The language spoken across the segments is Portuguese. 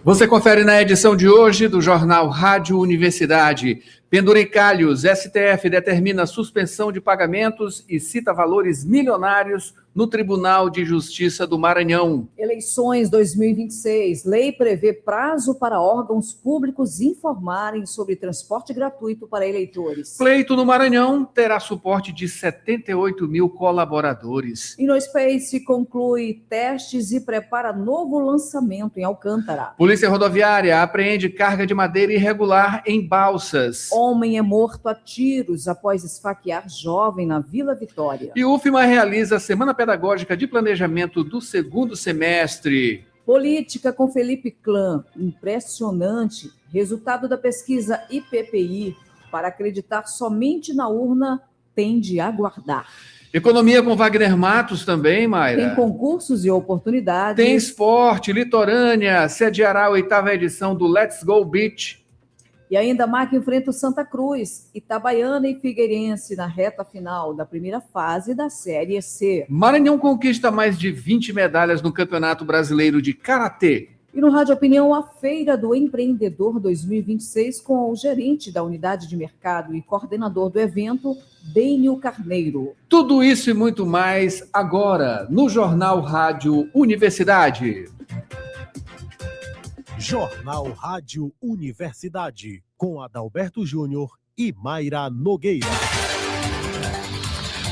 Você confere na edição de hoje do Jornal Rádio Universidade. Penduricalhos, STF determina suspensão de pagamentos e cita valores milionários no Tribunal de Justiça do Maranhão. Eleições 2026. Lei prevê prazo para órgãos públicos informarem sobre transporte gratuito para eleitores. Pleito no Maranhão terá suporte de 78 mil colaboradores. InnoSpace conclui testes e prepara novo lançamento em Alcântara. Polícia Rodoviária apreende carga de madeira irregular em Balsas. Homem é morto a tiros após esfaquear jovem na Vila Vitória. E UFMA realiza a Semana Pedagógica de Planejamento do segundo semestre. Política com Felipe Clã. Impressionante. Resultado da pesquisa IPPI. Para acreditar somente na urna, tem de aguardar. Economia com Wagner Matos também, Mayra. Tem concursos e oportunidades. Tem esporte. Litorânea sediará a 8ª edição do Let's Go Beach. E ainda MAC enfrenta o Santa Cruz, Itabaiana e Figueirense na reta final da primeira fase da Série C. Maranhão conquista mais de 20 medalhas no Campeonato Brasileiro de Karatê. E no Rádio Opinião, a Feira do Empreendedor 2026 com o gerente da Unidade de Mercado e coordenador do evento, Dênio Carneiro. Tudo isso e muito mais agora no Jornal Rádio Universidade. Jornal Rádio Universidade, com Adalberto Júnior e Mayra Nogueira.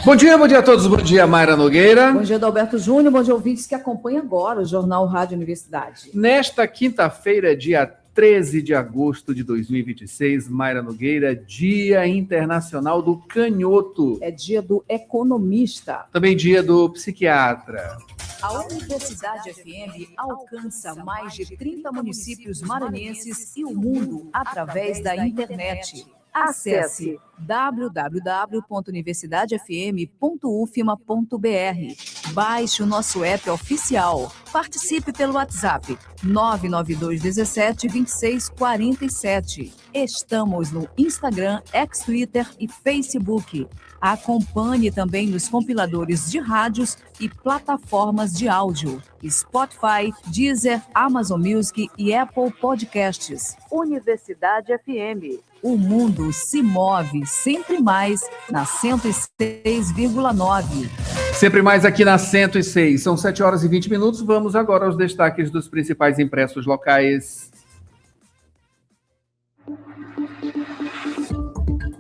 Bom dia a todos. Bom dia, Mayra Nogueira. Bom dia, Adalberto Júnior. Bom dia, ouvintes que acompanham agora o Jornal Rádio Universidade. Nesta quinta-feira, dia 13 de agosto de 2026, Mayra Nogueira, Dia Internacional do Canhoto. É dia do economista. Também dia do psiquiatra. A Universidade FM alcança mais de 30 municípios maranhenses e o mundo através da internet. Acesse www.universidadefm.ufma.br. Baixe o nosso app oficial. Participe pelo WhatsApp 992 17 26 47. Estamos no Instagram, Twitter e Facebook. Acompanhe também nos compiladores de rádios e plataformas de áudio. Spotify, Deezer, Amazon Music e Apple Podcasts. Universidade FM. O mundo se move sempre mais na 106,9. Sempre mais aqui na 106. São 7 horas e 20 minutos. Vamos agora aos destaques dos principais impressos locais.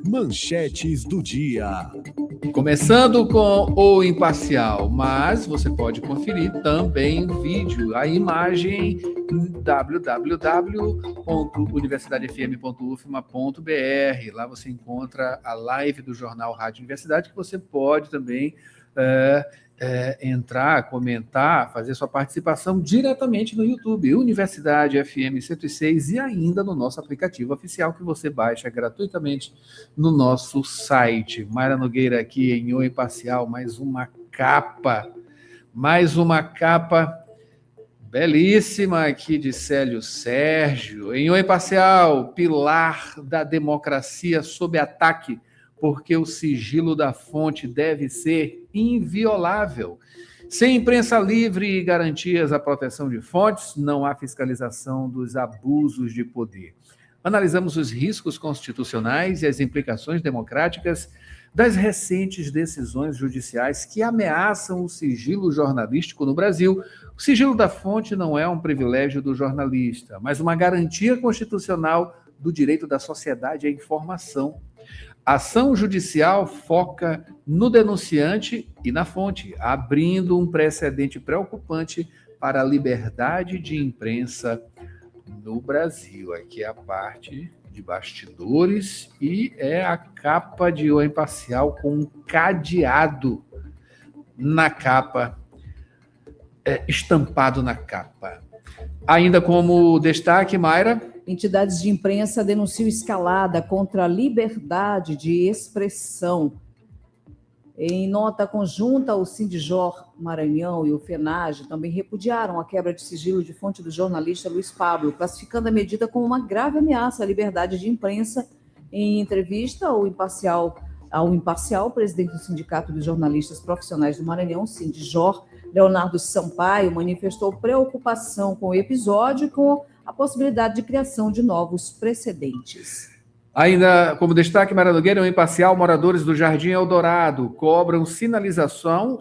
Manchetes do dia. Começando com o Imparcial, mas você pode conferir também o vídeo, a imagem www.universidadefm.ufma.br. Lá você encontra a live do Jornal Rádio Universidade, que você pode também entrar, comentar, fazer sua participação diretamente no YouTube, Universidade FM 106, e ainda no nosso aplicativo oficial que você baixa gratuitamente no nosso site. Mayra Nogueira aqui em O Imparcial, mais uma capa belíssima aqui de Célio Sérgio. Em O Imparcial, pilar da democracia sob ataque, porque o sigilo da fonte deve ser inviolável. Sem imprensa livre e garantias à proteção de fontes, não há fiscalização dos abusos de poder. Analisamos os riscos constitucionais e as implicações democráticas das recentes decisões judiciais que ameaçam o sigilo jornalístico no Brasil. O sigilo da fonte não é um privilégio do jornalista, mas uma garantia constitucional do direito da sociedade à informação. A ação judicial foca no denunciante e na fonte, abrindo um precedente preocupante para a liberdade de imprensa no Brasil. Aqui é a parte de bastidores e é a capa de O Imparcial com um cadeado na capa, estampado na capa. Ainda como destaque, Mayra, entidades de imprensa denunciam escalada contra a liberdade de expressão. Em nota conjunta, o Sindijor Maranhão e o FENAGE também repudiaram a quebra de sigilo de fonte do jornalista Luiz Pablo, classificando a medida como uma grave ameaça à liberdade de imprensa. Em entrevista ao Imparcial, o presidente do Sindicato dos Jornalistas Profissionais do Maranhão, Sindijor, Leonardo Sampaio, manifestou preocupação com o episódio e com a possibilidade de criação de novos precedentes. Ainda como destaque, Maria Nogueira, imparcial, moradores do Jardim Eldorado cobram sinalização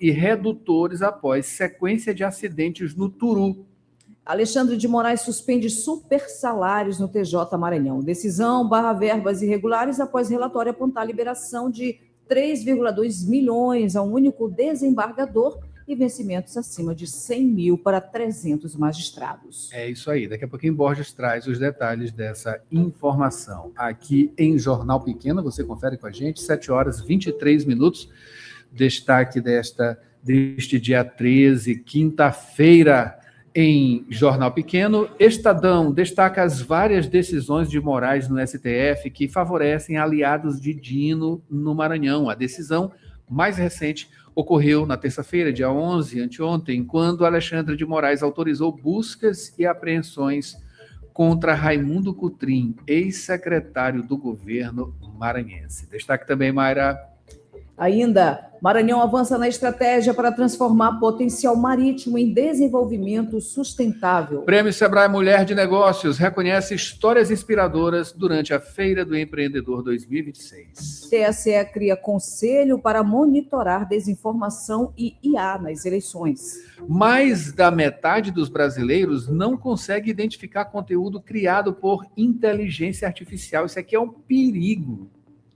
e redutores após sequência de acidentes no Turu. Alexandre de Moraes suspende supersalários no TJ Maranhão. Decisão barra verbas irregulares após relatório apontar liberação de 3,2 milhões a um único desembargador e vencimentos acima de 100 mil para 300 magistrados. É isso aí. Daqui a pouquinho Borges traz os detalhes dessa informação. Aqui em Jornal Pequeno, você confere com a gente, 7 horas 23 minutos. Destaque deste dia 13, quinta-feira, em Jornal Pequeno. Estadão destaca as várias decisões de Moraes no STF que favorecem aliados de Dino no Maranhão. A decisão mais recente ocorreu na terça-feira, dia 11, anteontem, quando Alexandre de Moraes autorizou buscas e apreensões contra Raimundo Cutrim, ex-secretário do governo maranhense. Destaque também, Mayra. Ainda, Maranhão avança na estratégia para transformar potencial marítimo em desenvolvimento sustentável. Prêmio Sebrae Mulher de Negócios reconhece histórias inspiradoras durante a Feira do Empreendedor 2026. TSE cria conselho para monitorar desinformação e IA nas eleições. Mais da metade dos brasileiros não consegue identificar conteúdo criado por inteligência artificial. Isso aqui é um perigo.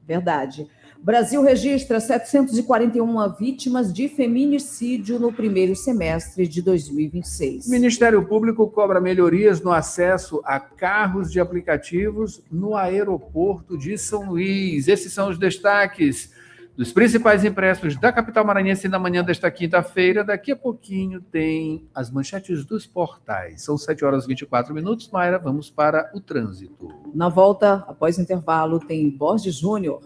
Verdade. Brasil registra 741 vítimas de feminicídio no primeiro semestre de 2026. O Ministério Público cobra melhorias no acesso a carros de aplicativos no aeroporto de São Luís. Esses são os destaques dos principais impressos da capital maranhense na manhã desta quinta-feira. Daqui a pouquinho tem as manchetes dos portais. São 7 horas e 24 minutos. Mayra, vamos para o trânsito. Na volta, após o intervalo, tem Borges Júnior.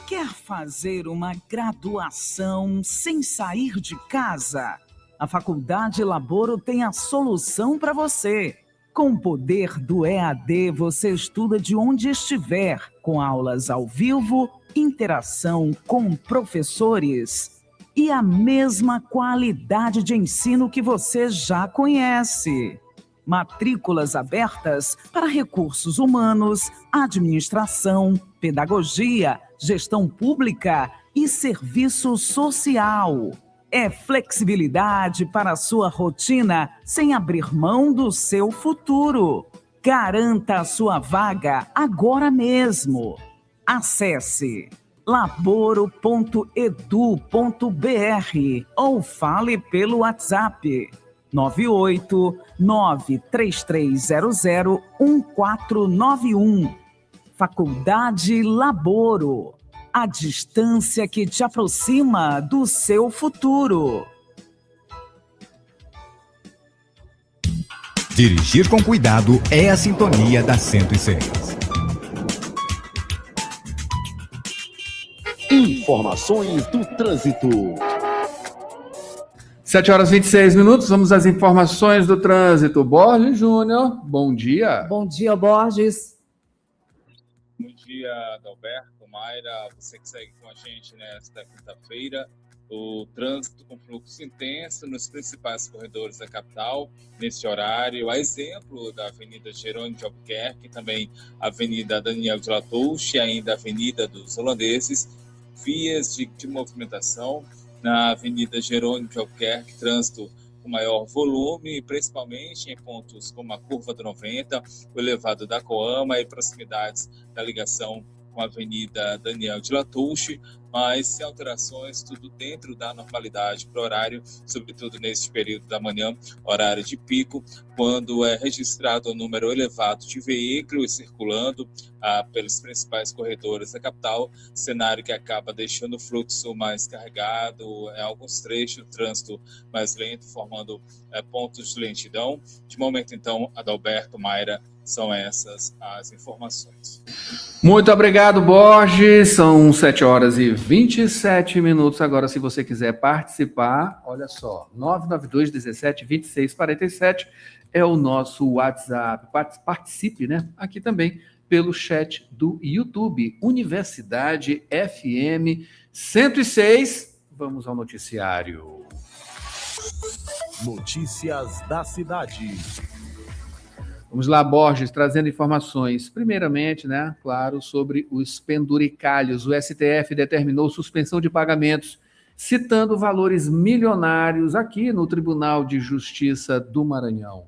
Quer fazer uma graduação sem sair de casa? A Faculdade Laboro tem a solução para você. Com o poder do EAD, você estuda de onde estiver, com aulas ao vivo, interação com professores e a mesma qualidade de ensino que você já conhece. Matrículas abertas para recursos humanos, administração, pedagogia, gestão pública e serviço social. É flexibilidade para a sua rotina sem abrir mão do seu futuro. Garanta a sua vaga agora mesmo. Acesse laboro.edu.br ou fale pelo WhatsApp 98933001491. Faculdade Laboro, a distância que te aproxima do seu futuro. Dirigir com cuidado é a sintonia da 106. Informações do trânsito. 7 horas e 26 minutos, vamos às informações do trânsito. Borges Júnior, bom dia. Bom dia, Borges. Bom dia, Adalberto, Mayra, você que segue com a gente nesta quinta-feira. O trânsito com fluxo intenso nos principais corredores da capital, neste horário, a exemplo da Avenida Jerônimo de Albuquerque, também a Avenida Daniel de Latouche e ainda a Avenida dos Holandeses, vias de movimentação. Na Avenida Jerônimo de Albuquerque, trânsito com maior volume, principalmente em pontos como a Curva do 90, o elevado da Coama e proximidades da ligação com a Avenida Daniel de Latouche, mas sem alterações, tudo dentro da normalidade para o horário, sobretudo neste período da manhã, horário de pico, quando é registrado um número elevado de veículos circulando pelos principais corredores da capital, cenário que acaba deixando o fluxo mais carregado, em alguns trechos, o trânsito mais lento, formando pontos de lentidão. De momento, então, Adalberto, Mayra, são essas as informações. Muito obrigado, Borges. São 7 horas e 27 minutos. Agora, se você quiser participar, olha só, 992-17-2647 é o nosso WhatsApp. Participe, né? Aqui também pelo chat do YouTube, Universidade FM 106. Vamos ao noticiário. Notícias da cidade. Vamos lá, Borges, trazendo informações. Primeiramente, né, claro, sobre os penduricalhos. O STF determinou suspensão de pagamentos, citando valores milionários aqui no Tribunal de Justiça do Maranhão.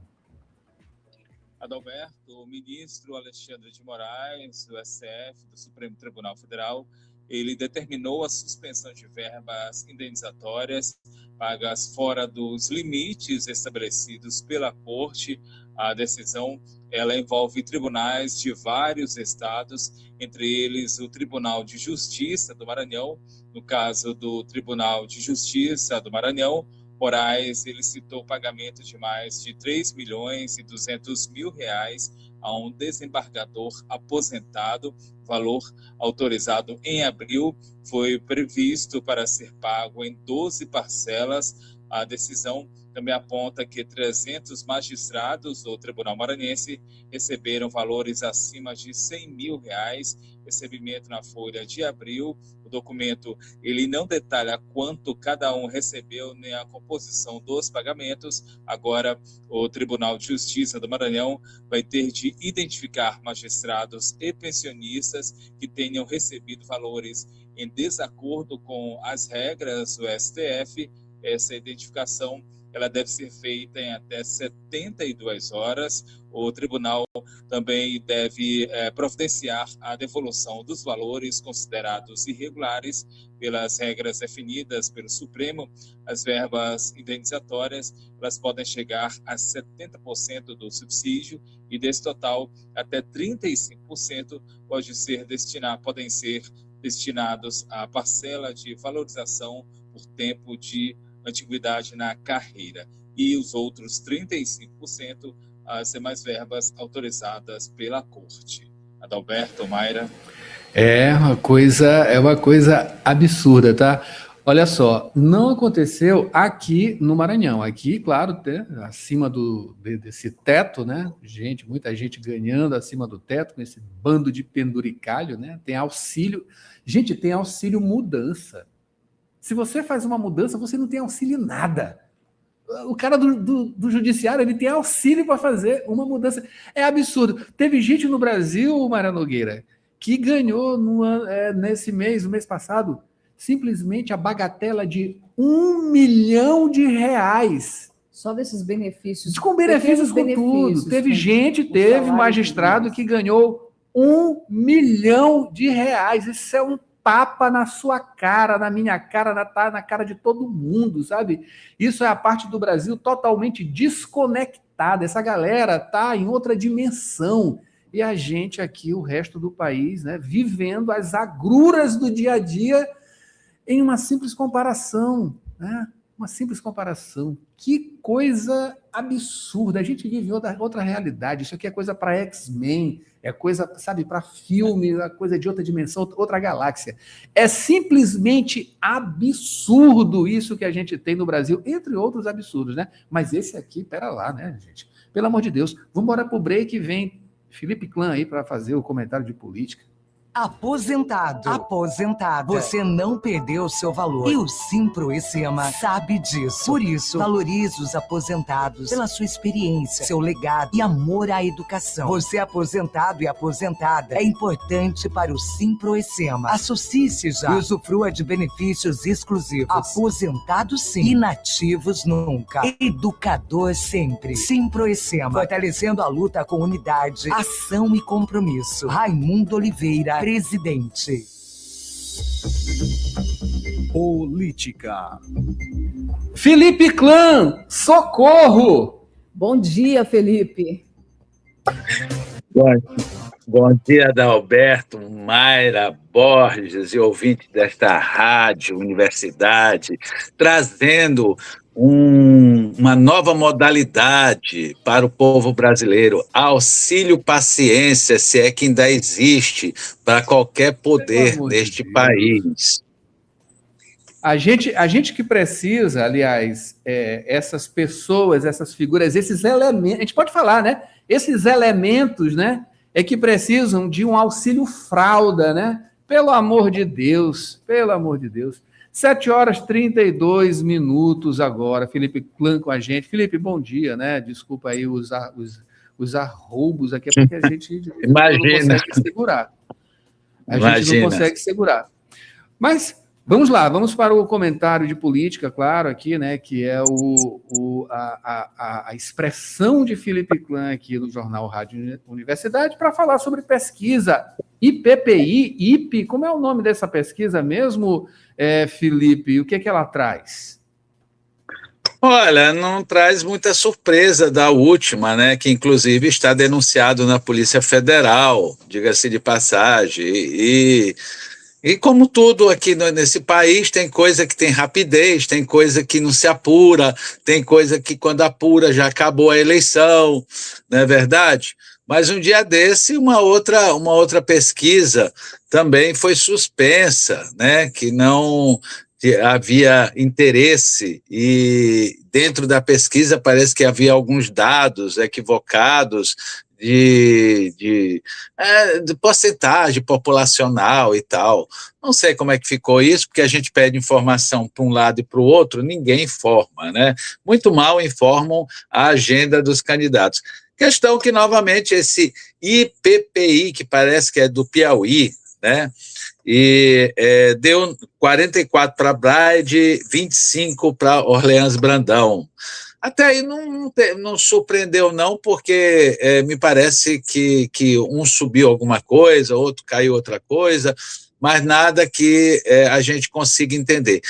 Adalberto, o ministro Alexandre de Moraes, do STF, do Supremo Tribunal Federal, ele determinou a suspensão de verbas indenizatórias pagas fora dos limites estabelecidos pela Corte. A decisão ela envolve tribunais de vários estados, entre eles o Tribunal de Justiça do Maranhão. No caso do Tribunal de Justiça do Maranhão, Moraes ele citou o pagamento de mais de R$3.200.000 a um desembargador aposentado. O valor autorizado em abril foi previsto para ser pago em 12 parcelas. A decisão também aponta que 300 magistrados do Tribunal Maranhense receberam valores acima de R$100.000, recebimento na folha de abril. O documento ele não detalha quanto cada um recebeu nem a composição dos pagamentos. Agora, o Tribunal de Justiça do Maranhão vai ter de identificar magistrados e pensionistas que tenham recebido valores em desacordo com as regras do STF. Essa identificação ela deve ser feita em até 72 horas. O tribunal também deve providenciar a devolução dos valores considerados irregulares pelas regras definidas pelo Supremo. As verbas indenizatórias elas podem chegar a 70% do subsídio e desse total até 35% podem ser destinados à parcela de valorização por tempo de antiguidade na carreira, e os outros 35% as demais verbas autorizadas pela Corte. Adalberto, Mayra. É uma coisa absurda, tá? Olha só, não aconteceu aqui no Maranhão. Aqui, claro, acima desse teto, né? Muita gente ganhando acima do teto, com esse bando de penduricalho, né? Tem auxílio. Gente, tem auxílio mudança. Se você faz uma mudança, você não tem auxílio nada. O cara do judiciário, ele tem auxílio para fazer uma mudança. É absurdo. Teve gente no Brasil, Mara Nogueira, que ganhou nesse mês, no mês passado, simplesmente a bagatela de R$1 milhão. Só desses benefícios. Com benefícios, com tudo. Teve magistrado que ganhou R$1 milhão. Isso é um tapa na sua cara, na minha cara, na cara de todo mundo, sabe? Isso é a parte do Brasil totalmente desconectada. Essa galera tá em outra dimensão. E a gente aqui, o resto do país, né, vivendo as agruras do dia a dia em uma simples comparação, né? Uma simples comparação. Que coisa absurda. A gente vive outra realidade. Isso aqui é coisa para X-Men, é coisa, sabe, para filme, é coisa de outra dimensão, outra galáxia. É simplesmente absurdo isso que a gente tem no Brasil, entre outros absurdos, né? Mas esse aqui, pera lá, né, gente? Pelo amor de Deus. Vamos embora pro break e vem Felipe Clã aí para fazer o comentário de política. Aposentado. Você não perdeu o seu valor. E o Simproecema sabe disso. Por isso, valorize os aposentados pela sua experiência, seu legado e amor à educação. Você aposentado e aposentada é importante para o Simproecema. Associe-se já e usufrua de benefícios exclusivos. Aposentado sim, inativos nunca. Educador sempre. Simproecema, fortalecendo a luta com unidade, ação e compromisso. Raimundo Oliveira, presidente. Política. Felipe Clã, socorro! Bom dia, Felipe. Bom dia, Adalberto, Mayra, Borges e ouvintes desta rádio, universidade, trazendo uma nova modalidade para o povo brasileiro, auxílio paciência, se é que ainda existe, para qualquer poder deste país. A gente que precisa, aliás, essas pessoas, essas figuras, esses elementos, a gente pode falar, né? Esses elementos, né? É que precisam de um auxílio fralda, né? Pelo amor de Deus, pelo amor de Deus. 7h32 agora. Felipe Klan com a gente. Felipe, bom dia, né? Desculpa aí os arroubos aqui, é porque a gente não consegue segurar. A gente não consegue segurar. Mas vamos lá, vamos para o comentário de política, claro, aqui, né? Que é a expressão de Felipe Klan aqui no Jornal Rádio Universidade para falar sobre pesquisa IPPI, como é o nome dessa pesquisa mesmo, Felipe? O que é que ela traz? Olha, não traz muita surpresa da última, né? Que inclusive está denunciado na Polícia Federal, diga-se de passagem. E como tudo aqui nesse país, tem coisa que tem rapidez, tem coisa que não se apura, tem coisa que quando apura já acabou a eleição, não é verdade? Mas um dia desse, uma outra pesquisa também foi suspensa, né? Que não havia interesse, e dentro da pesquisa parece que havia alguns dados equivocados de porcentagem populacional e tal. Não sei como é que ficou isso, porque a gente pede informação para um lado e para o outro, ninguém informa, né? Muito mal informam a agenda dos candidatos. Questão que, novamente, esse IPPI, que parece que é do Piauí, né? E deu 44 para Braide, 25 para Orleans Brandão. Até aí não surpreendeu, não, porque me parece que um subiu alguma coisa, outro caiu outra coisa, mas nada que a gente consiga entender.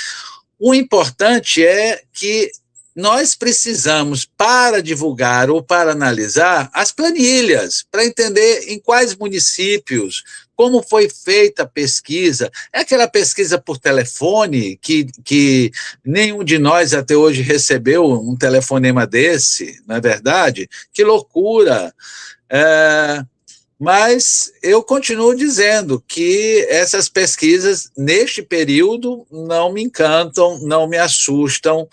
O importante é que nós precisamos, para divulgar ou para analisar, as planilhas, para entender em quais municípios, como foi feita a pesquisa. É aquela pesquisa por telefone que nenhum de nós até hoje recebeu um telefonema desse, não é verdade? Que loucura! Mas eu continuo dizendo que essas pesquisas, neste período, não me encantam, não me assustam,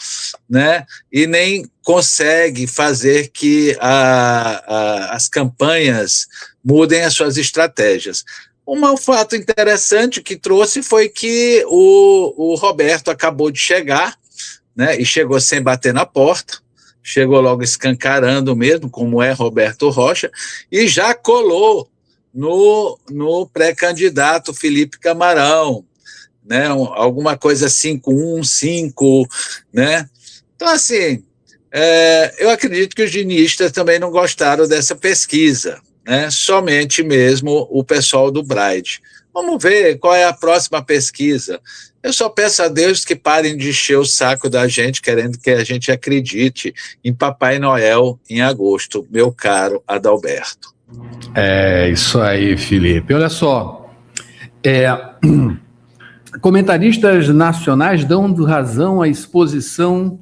né? E nem conseguem fazer que as campanhas mudem as suas estratégias. Um fato interessante que trouxe foi que o Roberto acabou de chegar, né? E chegou sem bater na porta, chegou logo escancarando mesmo, como é Roberto Rocha, e já colou no pré-candidato Felipe Camarão, né? Alguma coisa 5-1, 5, né? Então, assim, eu acredito que os dinistas também não gostaram dessa pesquisa, né? Somente mesmo o pessoal do Braide. Vamos ver qual é a próxima pesquisa. Eu só peço a Deus que parem de encher o saco da gente, querendo que a gente acredite em Papai Noel em agosto, meu caro Adalberto. É isso aí, Felipe. Olha só, comentaristas nacionais dão razão à exposição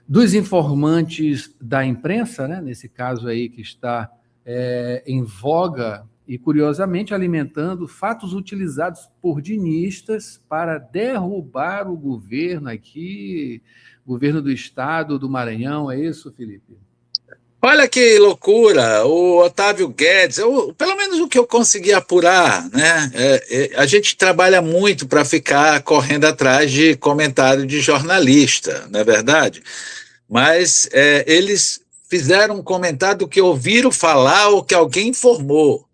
dos informantes da imprensa, né? Nesse caso aí que está em voga, e, curiosamente, alimentando fatos utilizados por dinistas para derrubar o governo aqui, governo do estado do Maranhão. É isso, Felipe? Olha que loucura, o Otávio Guedes, pelo menos o que eu consegui apurar, né? A gente trabalha muito para ficar correndo atrás de comentário de jornalista, não é verdade? Mas eles fizeram um comentário do que ouviram falar ou que alguém informou.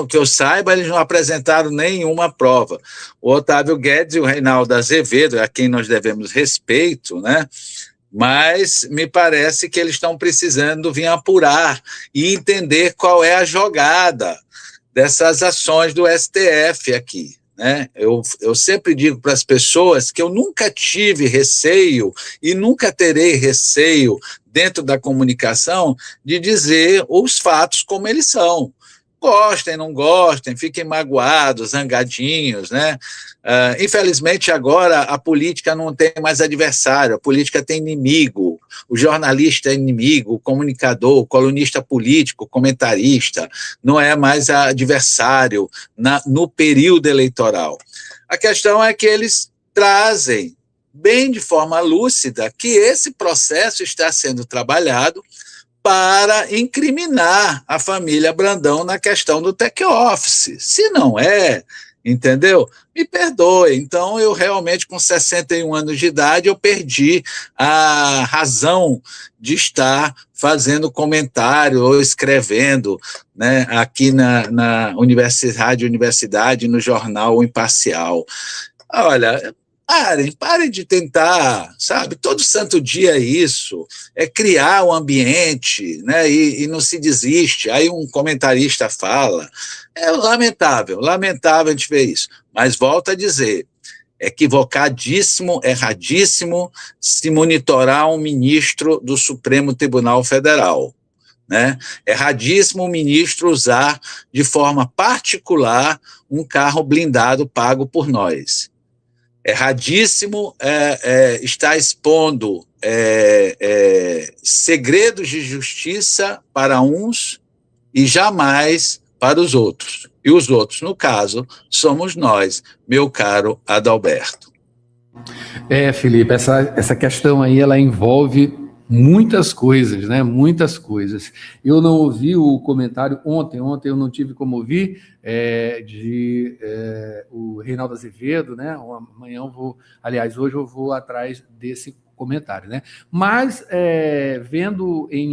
Que eu saiba, eles não apresentaram nenhuma prova. O Otávio Guedes e o Reinaldo Azevedo, a quem nós devemos respeito, né? Mas me parece que eles estão precisando vir apurar e entender qual é a jogada dessas ações do STF aqui, né? Eu sempre digo para as pessoas que eu nunca tive receio e nunca terei receio dentro da comunicação de dizer os fatos como eles são. Gostem, não gostem, fiquem magoados, zangadinhos, né? Infelizmente, agora a política não tem mais adversário, a política tem inimigo, o jornalista é inimigo, o comunicador, o colunista político, o comentarista, não é mais adversário no período eleitoral. A questão é que eles trazem, bem de forma lúcida, que esse processo está sendo trabalhado para incriminar a família Brandão na questão do take office. Se não é, entendeu? Me perdoe. Então, eu realmente, com 61 anos de idade, eu perdi a razão de estar fazendo comentário ou escrevendo, né, aqui na Universidade, no jornal O Imparcial. Olha, parem de tentar, sabe? Todo santo dia é isso, é criar um ambiente, né? E não se desiste. Aí um comentarista fala, é lamentável a gente ver isso. Mas volto a dizer, equivocadíssimo, erradíssimo se monitorar um ministro do Supremo Tribunal Federal, né? Erradíssimo o ministro usar de forma particular um carro blindado pago por nós. Erradíssimo está expondo segredos de justiça para uns e jamais para os outros. E os outros, no caso, somos nós, meu caro Adalberto. Felipe, essa questão aí, ela envolve muitas coisas, né? Muitas coisas. Eu não ouvi o comentário ontem eu não tive como ouvir, o Reinaldo Azevedo, né? Amanhã hoje eu vou atrás desse comentário, né? Mas vendo em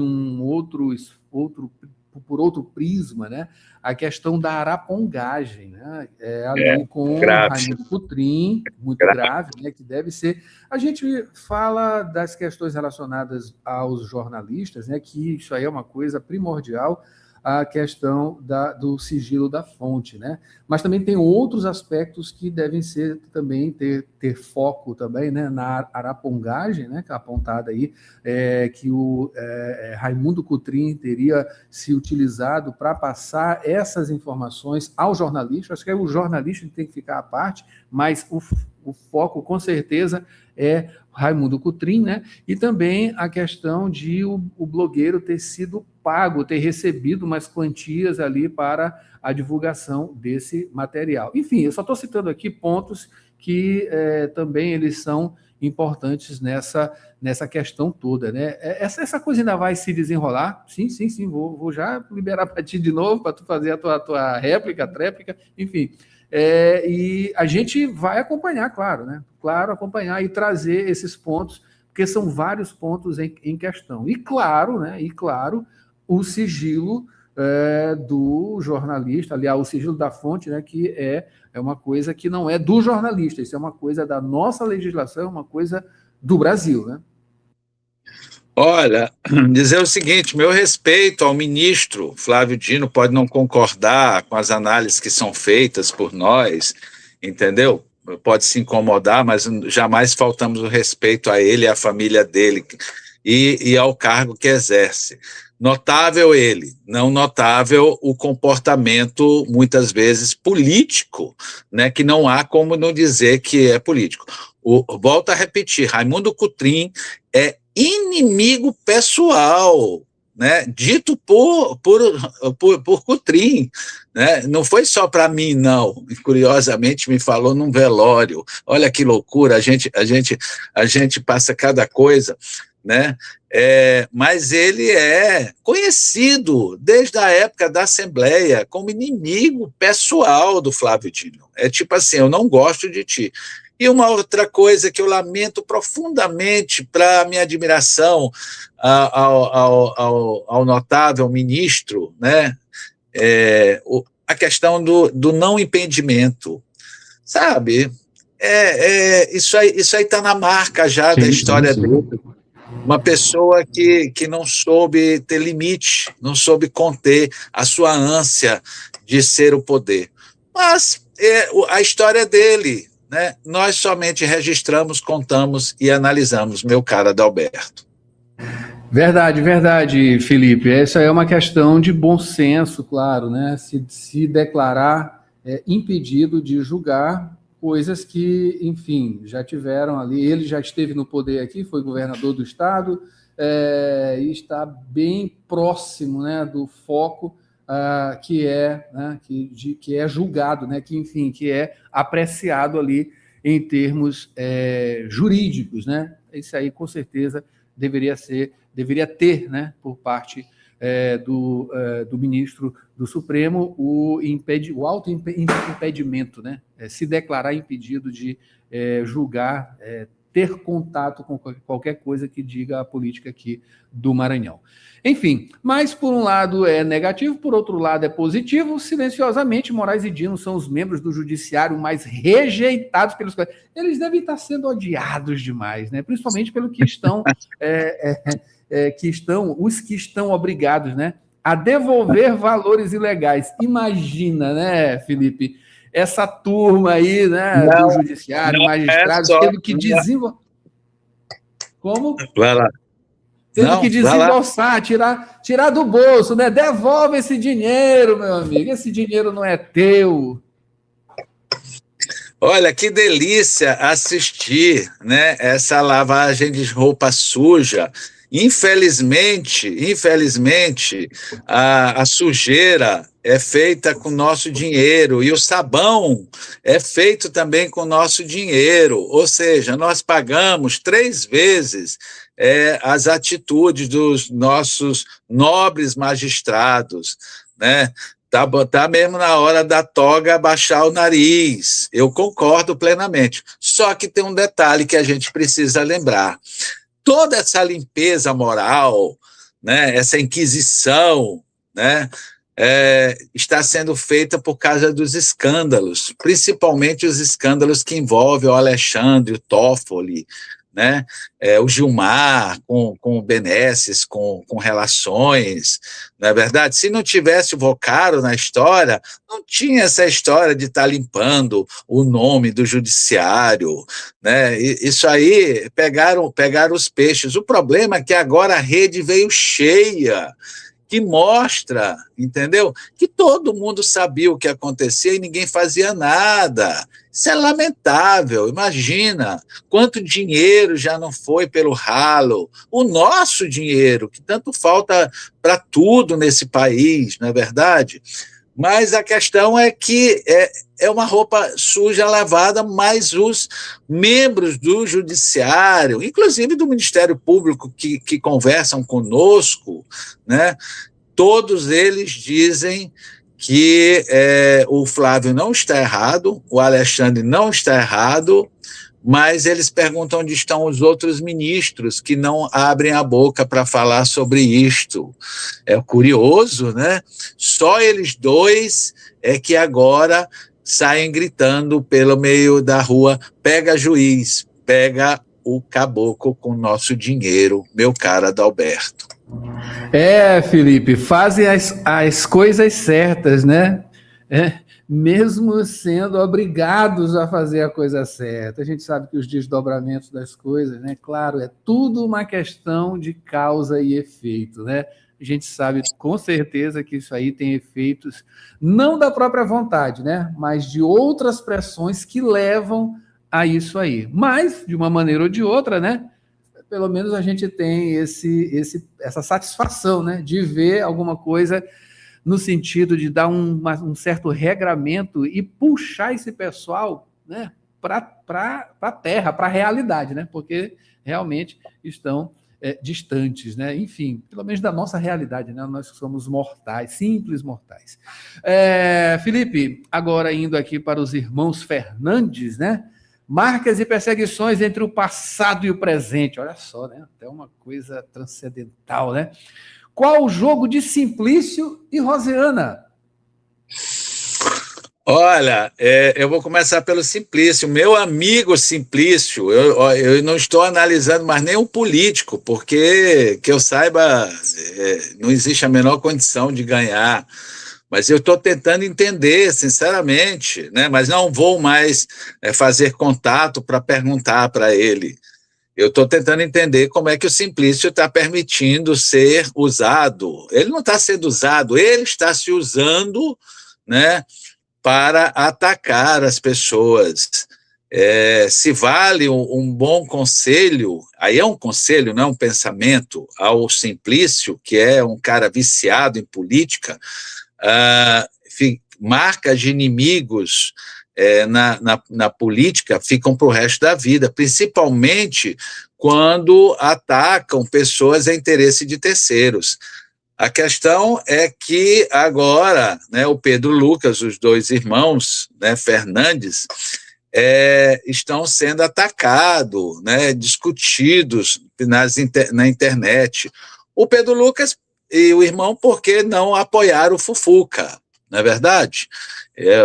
por outro prisma, né? A questão da arapongagem, né? Ali com Raimundo Cotrim, muito grave, né? Que deve ser. A gente fala das questões relacionadas aos jornalistas, né? Que isso aí é uma coisa primordial, a questão do sigilo da fonte, né? Mas também tem outros aspectos que devem ser também ter foco também, né? Na arapongagem, né? Que é apontada aí, que o Raimundo Cotrim teria se utilizado para passar essas informações ao jornalista. Acho que o jornalista tem que ficar à parte, mas o foco, com certeza, é Raimundo Cotrim, né? E também a questão de o blogueiro ter sido pago, ter recebido umas quantias ali para a divulgação desse material. Enfim, eu só estou citando aqui pontos que também eles são importantes nessa questão toda, né? Essa coisa ainda vai se desenrolar? Sim, vou já liberar para ti de novo, para tu fazer a tua tréplica, enfim. E a gente vai acompanhar, claro, né? Claro, acompanhar e trazer esses pontos, porque são vários pontos em questão. E claro, né? O sigilo do jornalista, aliás, o sigilo da fonte, né? Que é uma coisa que não é do jornalista, isso é uma coisa da nossa legislação, uma coisa do Brasil, né? Olha, dizer o seguinte, meu respeito ao ministro Flávio Dino, pode não concordar com as análises que são feitas por nós, entendeu? Pode se incomodar, mas jamais faltamos o respeito a ele e à família dele e ao cargo que exerce. Notável ele, não notável o comportamento, muitas vezes, político, né, que não há como não dizer que é político. Volto a repetir, Raimundo Cotrim é inimigo pessoal, né, dito por Cotrim, né, não foi só para mim, não, curiosamente me falou num velório, olha que loucura, a gente passa cada coisa, né, mas ele é conhecido desde a época da Assembleia como inimigo pessoal do Flávio Dino, tipo assim, eu não gosto de ti. E uma outra coisa que eu lamento profundamente, para minha admiração ao notável ministro, né, a questão do não impedimento, sabe? Isso aí está na marca já da história dele. Uma pessoa que não soube ter limite, não soube conter a sua ânsia de ser o poder. Mas a história dele, né? Nós somente registramos, contamos e analisamos, meu caro Adalberto. Verdade, Felipe. Essa é uma questão de bom senso, claro, né? Se declarar impedido de julgar coisas que, enfim, já tiveram ali. Ele já esteve no poder aqui, foi governador do estado, e está bem próximo, né, do foco que é julgado, né, que, enfim, que é apreciado ali em termos jurídicos, né? Isso aí, com certeza, deveria ter, né, por parte do ministro do Supremo o auto-impedimento, né? Se declarar impedido de julgar, ter contato com qualquer coisa que diga a política aqui do Maranhão. Enfim, mas por um lado é negativo, por outro lado é positivo. Silenciosamente, Moraes e Dino são os membros do judiciário mais rejeitados pelos... Eles devem estar sendo odiados demais, né? Principalmente pelo que estão... os que estão obrigados, né, a devolver valores ilegais. Imagina, né, Felipe, essa turma aí, né, do judiciário, magistrados, tendo que desembolsar. Como? Vai lá. Tendo que desembolsar, tirar do bolso, né? Devolve esse dinheiro, meu amigo. Esse dinheiro não é teu. Olha, que delícia assistir, né, essa lavagem de roupa suja. Infelizmente, a sujeira é feita com nosso dinheiro e o sabão é feito também com nosso dinheiro, ou seja, nós pagamos 3 vezes as atitudes dos nossos nobres magistrados, né? Tá mesmo na hora da toga baixar o nariz, eu concordo plenamente, só que tem um detalhe que a gente precisa lembrar. Toda essa limpeza moral, né, essa inquisição, né, está sendo feita por causa dos escândalos, principalmente os escândalos que envolvem o Alexandre, o Toffoli, né, o Gilmar com o Benesses, com relações, não é verdade? Se não tivesse o Vocaro na história, não tinha essa história de estar limpando o nome do judiciário, né? Isso aí, pegaram os peixes. O problema é que agora a rede veio cheia, que mostra, entendeu? Que todo mundo sabia o que acontecia e ninguém fazia nada. Isso é lamentável. Imagina quanto dinheiro já não foi pelo ralo. O nosso dinheiro, que tanto falta para tudo nesse país, não é verdade? Mas a questão é que é uma roupa suja lavada, mas os membros do judiciário, inclusive do Ministério Público, que conversam conosco, né, todos eles dizem que o Flávio não está errado, o Alexandre não está errado, mas eles perguntam onde estão os outros ministros que não abrem a boca para falar sobre isto. É curioso, né? Só eles dois é que agora saem gritando pelo meio da rua: pega juiz, pega o caboclo com nosso dinheiro, meu caro Adalberto. Felipe, fazem as coisas certas, né? Mesmo sendo obrigados a fazer a coisa certa. A gente sabe que os desdobramentos das coisas, né? Claro, é tudo uma questão de causa e efeito, né? A gente sabe com certeza que isso aí tem efeitos não da própria vontade, né? Mas de outras pressões que levam a isso aí. Mas, de uma maneira ou de outra, né? Pelo menos a gente tem essa satisfação, né? De ver alguma coisa no sentido de dar um certo regramento e puxar esse pessoal, né, para a terra, para a realidade, né, porque realmente estão distantes, né, enfim, pelo menos da nossa realidade, né, nós somos mortais, simples mortais. Felipe, agora indo aqui para os irmãos Fernandes, né, marcas e perseguições entre o passado e o presente, olha só, né, até uma coisa transcendental, né. Qual o jogo de Simplício e Rosiana? Olha, eu vou começar pelo Simplício. Meu amigo Simplício, eu não estou analisando mais nem o político, porque, que eu saiba, não existe a menor condição de ganhar. Mas eu estou tentando entender, sinceramente, né? Mas não vou mais fazer contato para perguntar para ele. Eu estou tentando entender como é que o Simplício está permitindo ser usado. Ele não está sendo usado, ele está se usando, né, para atacar as pessoas. Se vale um bom conselho, aí é um conselho, não é um pensamento, ao Simplício, que é um cara viciado em política, marcas de inimigos na política ficam para o resto da vida, principalmente quando atacam pessoas a interesse de terceiros. A questão é que agora, né, o Pedro Lucas, os dois irmãos, né, Fernandes, estão sendo atacados, né, discutidos na internet. O Pedro Lucas e o irmão, por que não apoiaram o Fufuca? Não é verdade?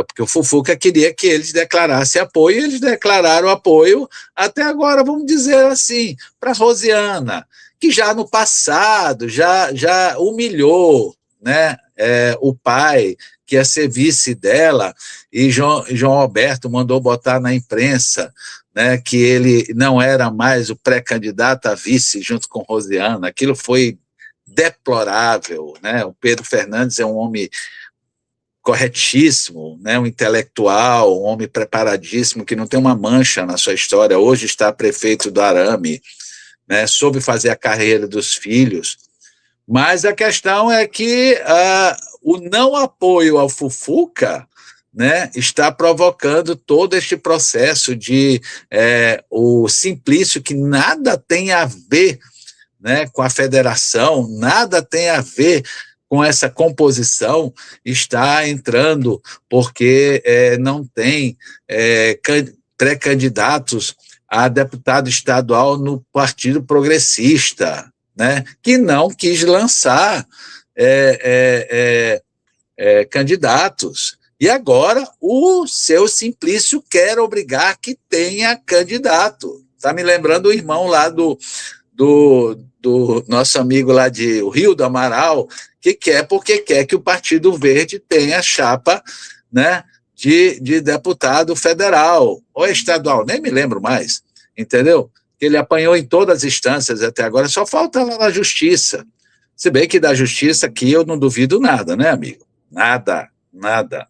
Porque o Fufuca queria que eles declarassem apoio, e eles declararam apoio até agora, vamos dizer assim, para Rosiana, que já no passado já humilhou, né, o pai, que ia ser vice dela, e João Alberto mandou botar na imprensa, né, que ele não era mais o pré-candidato a vice junto com Rosiana. Aquilo foi deplorável, né? O Pedro Fernandes é um homem corretíssimo, né, um intelectual, um homem preparadíssimo, que não tem uma mancha na sua história. Hoje está prefeito do Arame, né, soube fazer a carreira dos filhos. Mas a questão é que o não apoio ao Fufuca, né, está provocando todo este processo de o Simplício, que nada tem a ver, né, com a federação, nada tem a ver com essa composição, está entrando porque não tem pré-candidatos a deputado estadual no Partido Progressista, né, que não quis lançar candidatos. E agora o seu Simplício quer obrigar que tenha candidato. Está me lembrando o irmão lá do nosso amigo lá de Rio do Amaral, que quer, porque quer que o Partido Verde tenha chapa, né, de deputado federal ou estadual, nem me lembro mais, entendeu? Ele apanhou em todas as instâncias até agora, só falta lá na Justiça. Se bem que da Justiça aqui eu não duvido nada, né, amigo? Nada.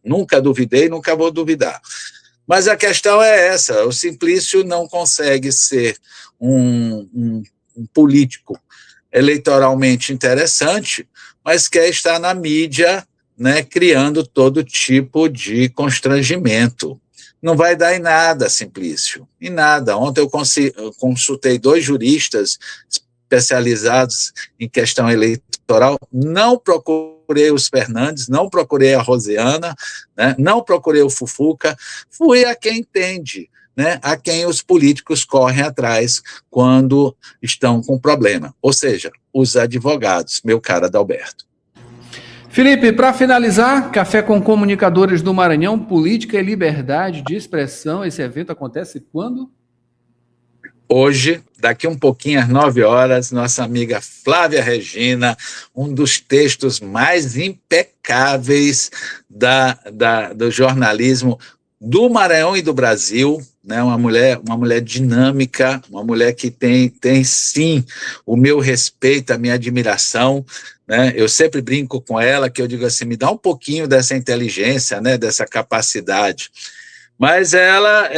Nunca duvidei, nunca vou duvidar. Mas a questão é essa: o Simplício não consegue ser um político eleitoralmente interessante, mas quer estar na mídia, né, criando todo tipo de constrangimento. Não vai dar em nada, Simplício, em nada. Ontem eu consultei 2 juristas especializados em questão eleitoral, não procurei os Fernandes, não procurei a Rosiana, né, não procurei o Fufuca, fui a quem entende, né, a quem os políticos correm atrás quando estão com problema, ou seja, os advogados, meu caro Adalberto. Felipe, para finalizar, Café com Comunicadores do Maranhão, Política e Liberdade de Expressão. Esse evento acontece quando? Hoje, daqui um pouquinho, às 9 horas, nossa amiga Flávia Regina, um dos textos mais impecáveis do jornalismo do Maranhão e do Brasil, né? Uma mulher dinâmica, uma mulher que tem sim o meu respeito, a minha admiração, né? Eu sempre brinco com ela, que eu digo assim, me dá um pouquinho dessa inteligência, né? Dessa capacidade. Mas ela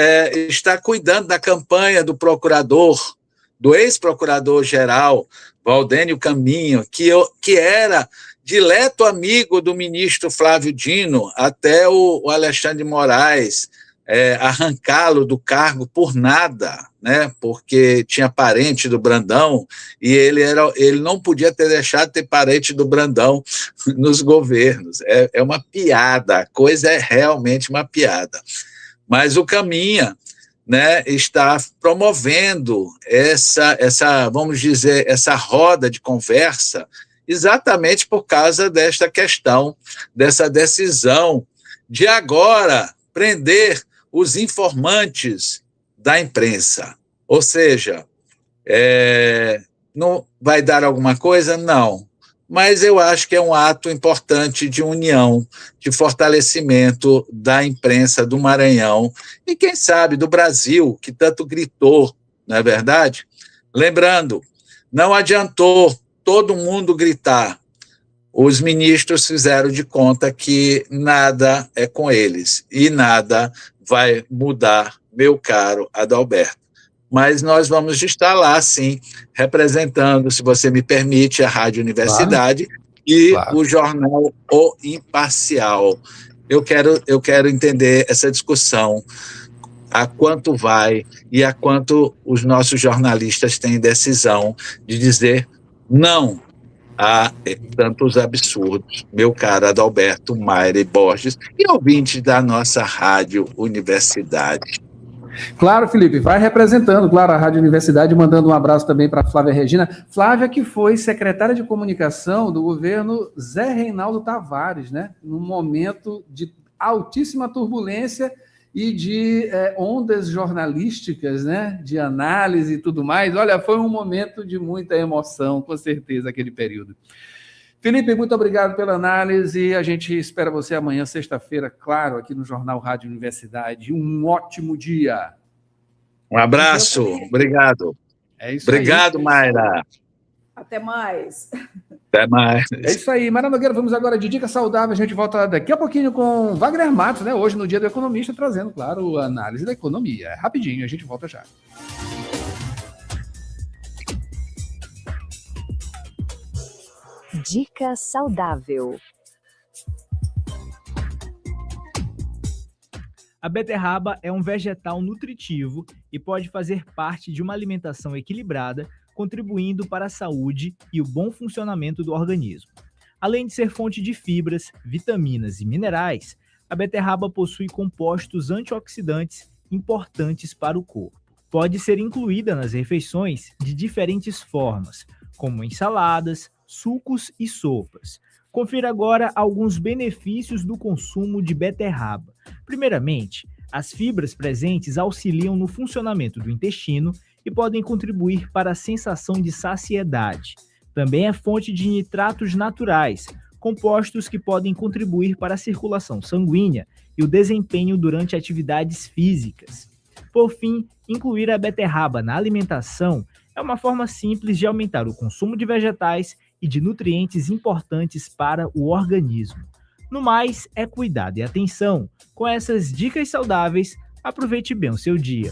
está cuidando da campanha do ex-procurador-geral, Valdênio Caminho, que era dileto amigo do ministro Flávio Dino, até o Alexandre de Moraes arrancá-lo do cargo por nada, né? Porque tinha parente do Brandão, e ele não podia ter deixado de ter parente do Brandão nos governos. É uma piada, a coisa é realmente uma piada. Mas o Caminha, né, está promovendo vamos dizer, essa roda de conversa, exatamente por causa desta questão, dessa decisão de agora prender os informantes da imprensa. Ou seja, não vai dar alguma coisa? Não. Mas eu acho que é um ato importante de união, de fortalecimento da imprensa do Maranhão e, quem sabe, do Brasil, que tanto gritou, não é verdade? Lembrando, não adiantou todo mundo gritar. Os ministros fizeram de conta que nada é com eles e nada vai mudar, meu caro Adalberto. Mas nós vamos estar lá, sim, representando, se você me permite, a Rádio Universidade, claro, e claro, o jornal O Imparcial. Eu quero entender essa discussão, a quanto vai e a quanto os nossos jornalistas têm decisão de dizer não a tantos absurdos, meu caro Adalberto Maira e Borges, e ouvintes da nossa Rádio Universidade. Claro, Felipe, vai representando, claro, a Rádio Universidade, mandando um abraço também para Flávia Regina. Flávia, que foi secretária de comunicação do governo Zé Reinaldo Tavares, né? Num momento de altíssima turbulência e de ondas jornalísticas, né? De análise e tudo mais. Olha, foi um momento de muita emoção, com certeza, aquele período. Felipe, muito obrigado pela análise. A gente espera você amanhã, sexta-feira, claro, aqui no Jornal Rádio Universidade. Um ótimo dia. Um abraço, obrigado. É isso obrigado, aí. Mayra. Até mais. Até mais. É isso aí. Mayra Nogueira, vamos agora de Dica Saudável. A gente volta daqui a pouquinho com Wagner Matos, né? Hoje, no Dia do Economista, trazendo, claro, a análise da economia. Rapidinho, a gente volta já. Dica Saudável. A beterraba é um vegetal nutritivo e pode fazer parte de uma alimentação equilibrada, contribuindo para a saúde e o bom funcionamento do organismo. Além de ser fonte de fibras, vitaminas e minerais, a beterraba possui compostos antioxidantes importantes para o corpo. Pode ser incluída nas refeições de diferentes formas, como ensaladas, sucos e sopas. Confira agora alguns benefícios do consumo de beterraba. Primeiramente, as fibras presentes auxiliam no funcionamento do intestino e podem contribuir para a sensação de saciedade. Também é fonte de nitratos naturais, compostos que podem contribuir para a circulação sanguínea e o desempenho durante atividades físicas. Por fim, incluir a beterraba na alimentação é uma forma simples de aumentar o consumo de vegetais e de nutrientes importantes para o organismo. No mais, é cuidado e atenção. Com essas dicas saudáveis, aproveite bem o seu dia.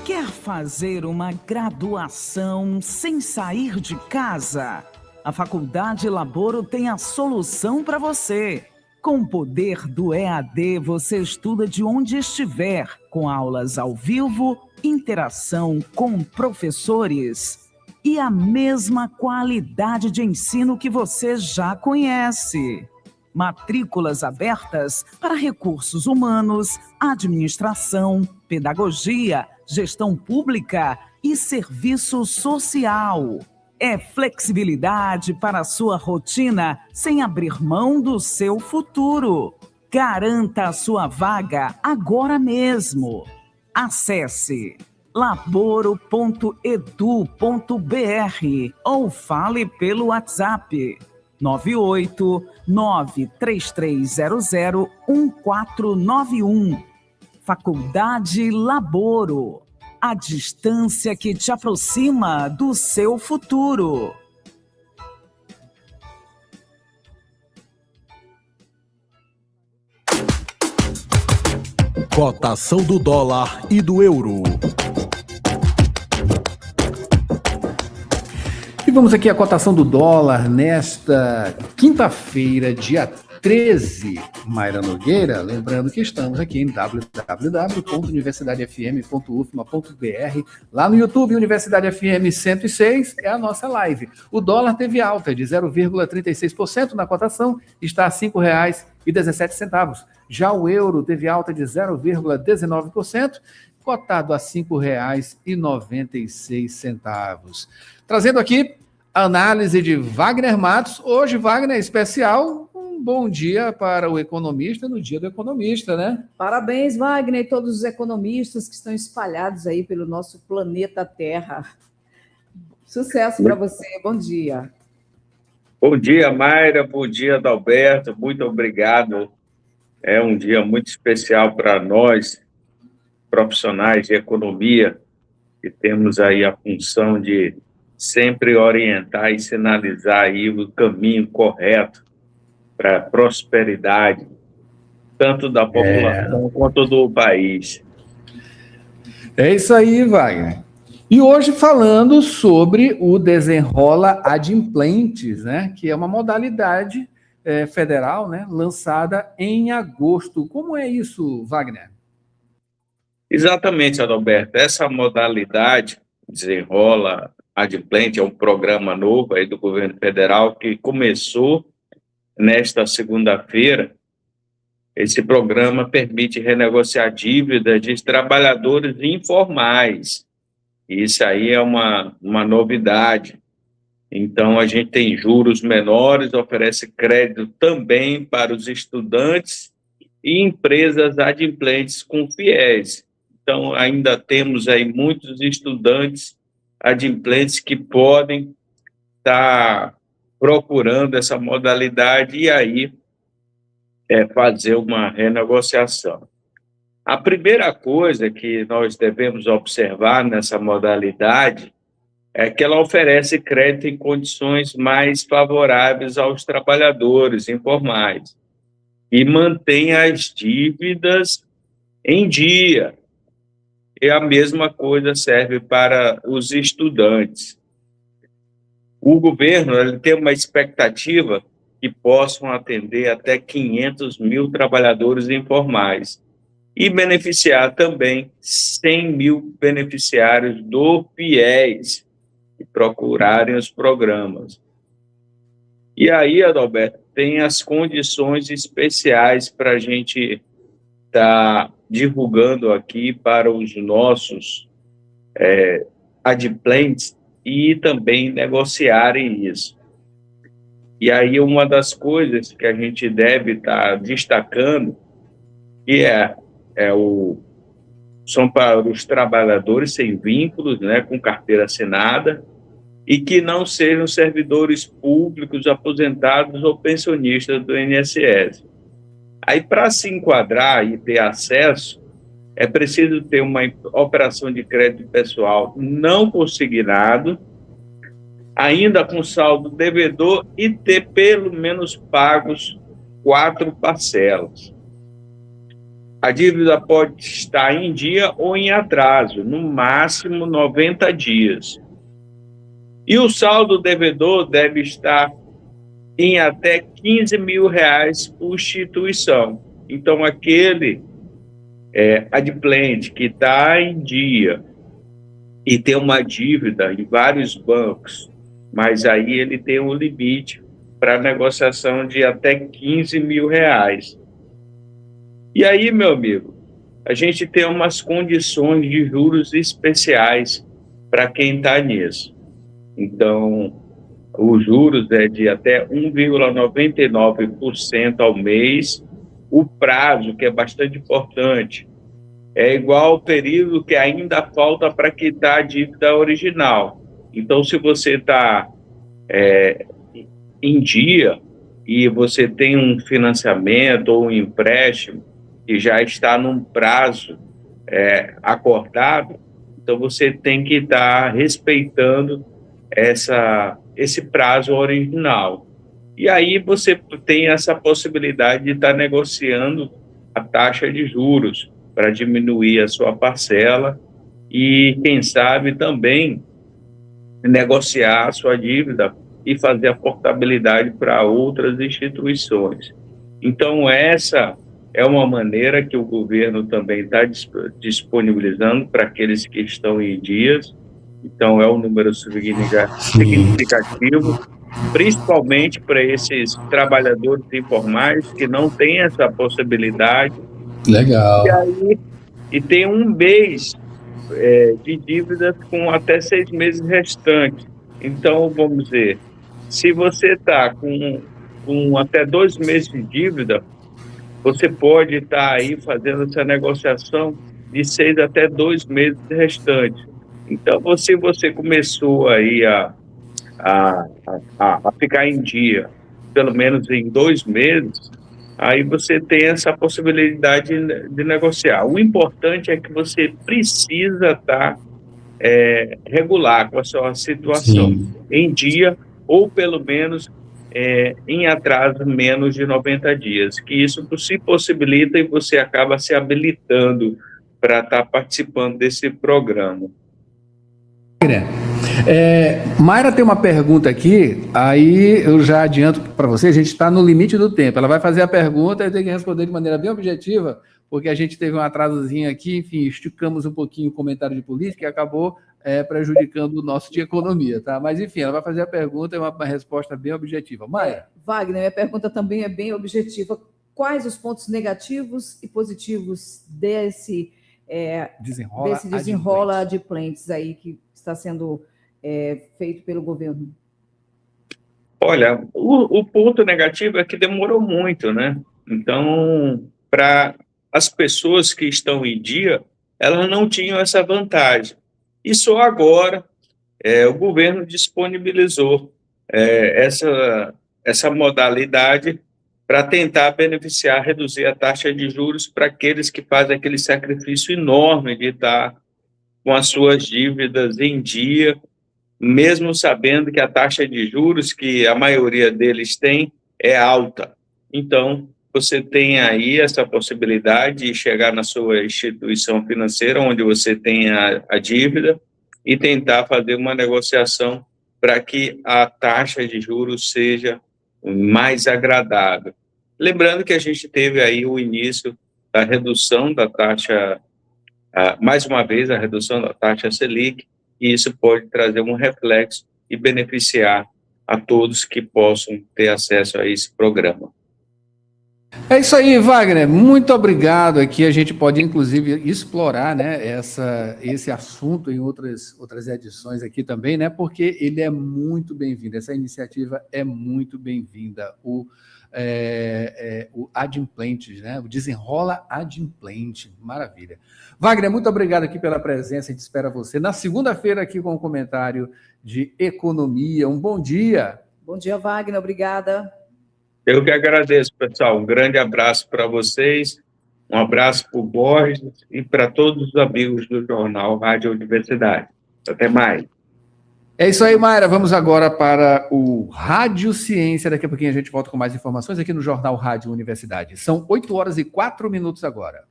Quer fazer uma graduação sem sair de casa? A Faculdade Laboro tem a solução para você. Com o poder do EAD, você estuda de onde estiver, com aulas ao vivo, interação com professores e a mesma qualidade de ensino que você já conhece. Matrículas abertas para recursos humanos, administração, pedagogia, gestão pública e serviço social. É flexibilidade para a sua rotina sem abrir mão do seu futuro. Garanta a sua vaga agora mesmo. Acesse laboro.edu.br ou fale pelo WhatsApp 98933001491. Faculdade Laboro. A distância que te aproxima do seu futuro. Cotação do dólar e do euro. E vamos aqui à cotação do dólar nesta quinta-feira, dia 13, Mayra Nogueira. Lembrando que estamos aqui em www.universidadefm.ufma.br. Lá no YouTube, Universidade FM 106, é a nossa live. O dólar teve alta de 0,36% na cotação, está a R$ 5,17. Já o euro teve alta de 0,19%, cotado a R$ 5,96. Trazendo aqui a análise de Wagner Matos. Hoje, Wagner, especial. Bom dia para o economista no Dia do Economista, né? Parabéns, Wagner, e todos os economistas que estão espalhados aí pelo nosso planeta Terra. Sucesso para você, bom dia. Bom dia, Mayra, bom dia, Adalberto, muito obrigado. É um dia muito especial para nós, profissionais de economia, que temos aí a função de sempre orientar e sinalizar aí o caminho correto para a prosperidade, tanto da população quanto do país. É isso aí, Wagner. E hoje falando sobre o Desenrola Adimplentes, né? Que é uma modalidade federal, né, lançada em agosto. Como é isso, Wagner? Exatamente, Adalberto. Essa modalidade Desenrola Adimplente é um programa novo aí do governo federal que começou nesta segunda-feira. Esse programa permite renegociar dívidas de trabalhadores informais. Isso aí é uma novidade. Então, a gente tem juros menores, oferece crédito também para os estudantes e empresas adimplentes com fiéis. Então, ainda temos aí muitos estudantes adimplentes que podem estar procurando essa modalidade e aí fazer uma renegociação. A primeira coisa que nós devemos observar nessa modalidade é que ela oferece crédito em condições mais favoráveis aos trabalhadores informais e mantém as dívidas em dia. E a mesma coisa serve para os estudantes. O governo ele tem uma expectativa que possam atender até 500 mil trabalhadores informais e beneficiar também 100 mil beneficiários do FIES que procurarem os programas. E aí, Adalberto, tem as condições especiais para a gente estar divulgando aqui para os nossos adimplentes e também negociarem isso. E aí uma das coisas que a gente deve estar destacando que são para os trabalhadores sem vínculos, né, com carteira assinada, e que não sejam servidores públicos, aposentados ou pensionistas do INSS. Aí, para se enquadrar e ter acesso, é preciso ter uma operação de crédito pessoal não consignado, ainda com saldo devedor e ter pelo menos pagos 4 parcelas. A dívida pode estar em dia ou em atraso, no máximo 90 dias. E o saldo devedor deve estar em até R$15 mil por instituição. Então, aquele adimplente que está em dia e tem uma dívida em vários bancos, mas aí ele tem um limite para negociação de até R$15 mil. E aí, meu amigo, a gente tem umas condições de juros especiais para quem está nisso. Então, os juros é de até 1,99% ao mês. O prazo, que é bastante importante, é igual ao período que ainda falta para quitar a dívida original. Então, se você está em dia e você tem um financiamento ou um empréstimo que já está num prazo acordado, então você tem que estar respeitando esse prazo original. E aí você tem essa possibilidade de estar negociando a taxa de juros para diminuir a sua parcela e, quem sabe, também negociar a sua dívida e fazer a portabilidade para outras instituições. Então, essa é uma maneira que o governo também está disponibilizando para aqueles que estão em dias. Então, é um número significativo, principalmente para esses trabalhadores informais que não têm essa possibilidade. Legal. E tem um mês de dívidas com até 6 meses restantes. Então, vamos dizer, se você está com até 2 meses de dívida, você pode estar aí fazendo essa negociação de 6 até 2 meses restantes. Então, se você começou aí a ficar em dia, pelo menos em 2 meses, aí você tem essa possibilidade de negociar. O importante é que você precisa estar regular com a sua situação. Sim. Em dia, ou pelo menos em atraso menos de 90 dias, que isso se possibilita e você acaba se habilitando para estar participando desse programa. Mayra tem uma pergunta aqui, aí eu já adianto para você, a gente está no limite do tempo. Ela vai fazer a pergunta e tem que responder de maneira bem objetiva, porque a gente teve um atrasozinho aqui, enfim, esticamos um pouquinho o comentário de política e acabou prejudicando o nosso de economia, tá? Mas, enfim, ela vai fazer a pergunta e uma resposta bem objetiva. Mayra. Wagner, minha pergunta também é bem objetiva. Quais os pontos negativos e positivos desse desenrola adimplentes aí que está sendo feito pelo governo? Olha, o ponto negativo é que demorou muito, né? Então, para as pessoas que estão em dia, elas não tinham essa vantagem. E só agora o governo disponibilizou essa modalidade para tentar beneficiar, reduzir a taxa de juros para aqueles que fazem aquele sacrifício enorme de estar com as suas dívidas em dia, mesmo sabendo que a taxa de juros que a maioria deles tem é alta. Então, você tem aí essa possibilidade de chegar na sua instituição financeira, onde você tem a dívida, e tentar fazer uma negociação para que a taxa de juros seja mais agradável. Lembrando que a gente teve aí o início da redução da taxa, mais uma vez, a redução da taxa Selic, e isso pode trazer um reflexo e beneficiar a todos que possam ter acesso a esse programa. É isso aí, Wagner. Muito obrigado. Aqui a gente pode, inclusive, explorar, né, esse assunto em outras edições aqui também, né, porque ele é muito bem-vindo. Essa iniciativa é muito bem-vinda. O Adimplentes, né, o Desenrola Adimplente. Maravilha. Wagner, muito obrigado aqui pela presença. A gente espera você na segunda-feira aqui com o comentário de economia. Um bom dia. Bom dia, Wagner. Obrigada. Eu que agradeço, pessoal. Um grande abraço para vocês, um abraço para o Borges e para todos os amigos do Jornal Rádio Universidade. Até mais. É isso aí, Mayra. Vamos agora para o Rádio Ciência. Daqui a pouquinho a gente volta com mais informações aqui no Jornal Rádio Universidade. São 8h04 agora.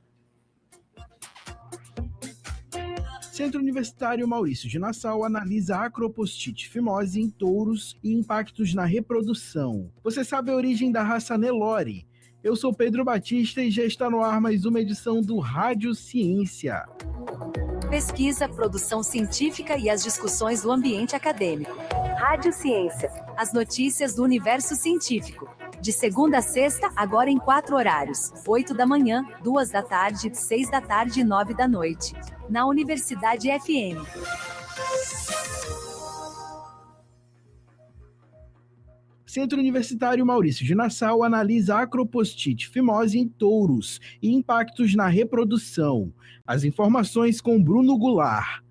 Centro Universitário Maurício de Nassau analisa acropostite fimose em touros e impactos na reprodução. Você sabe a origem da raça Nelore? Eu sou Pedro Batista e já está no ar mais uma edição do Rádio Ciência. Pesquisa, produção científica e as discussões do ambiente acadêmico. Rádio Ciência. As notícias do universo científico. De segunda a sexta, agora em 4 horários. 8 da manhã, 2 da tarde, 6 da tarde e 9 da noite. Na Universidade FM. Centro Universitário Maurício de Nassau analisa acropostite fimose em touros e impactos na reprodução. As informações com Bruno Goulart.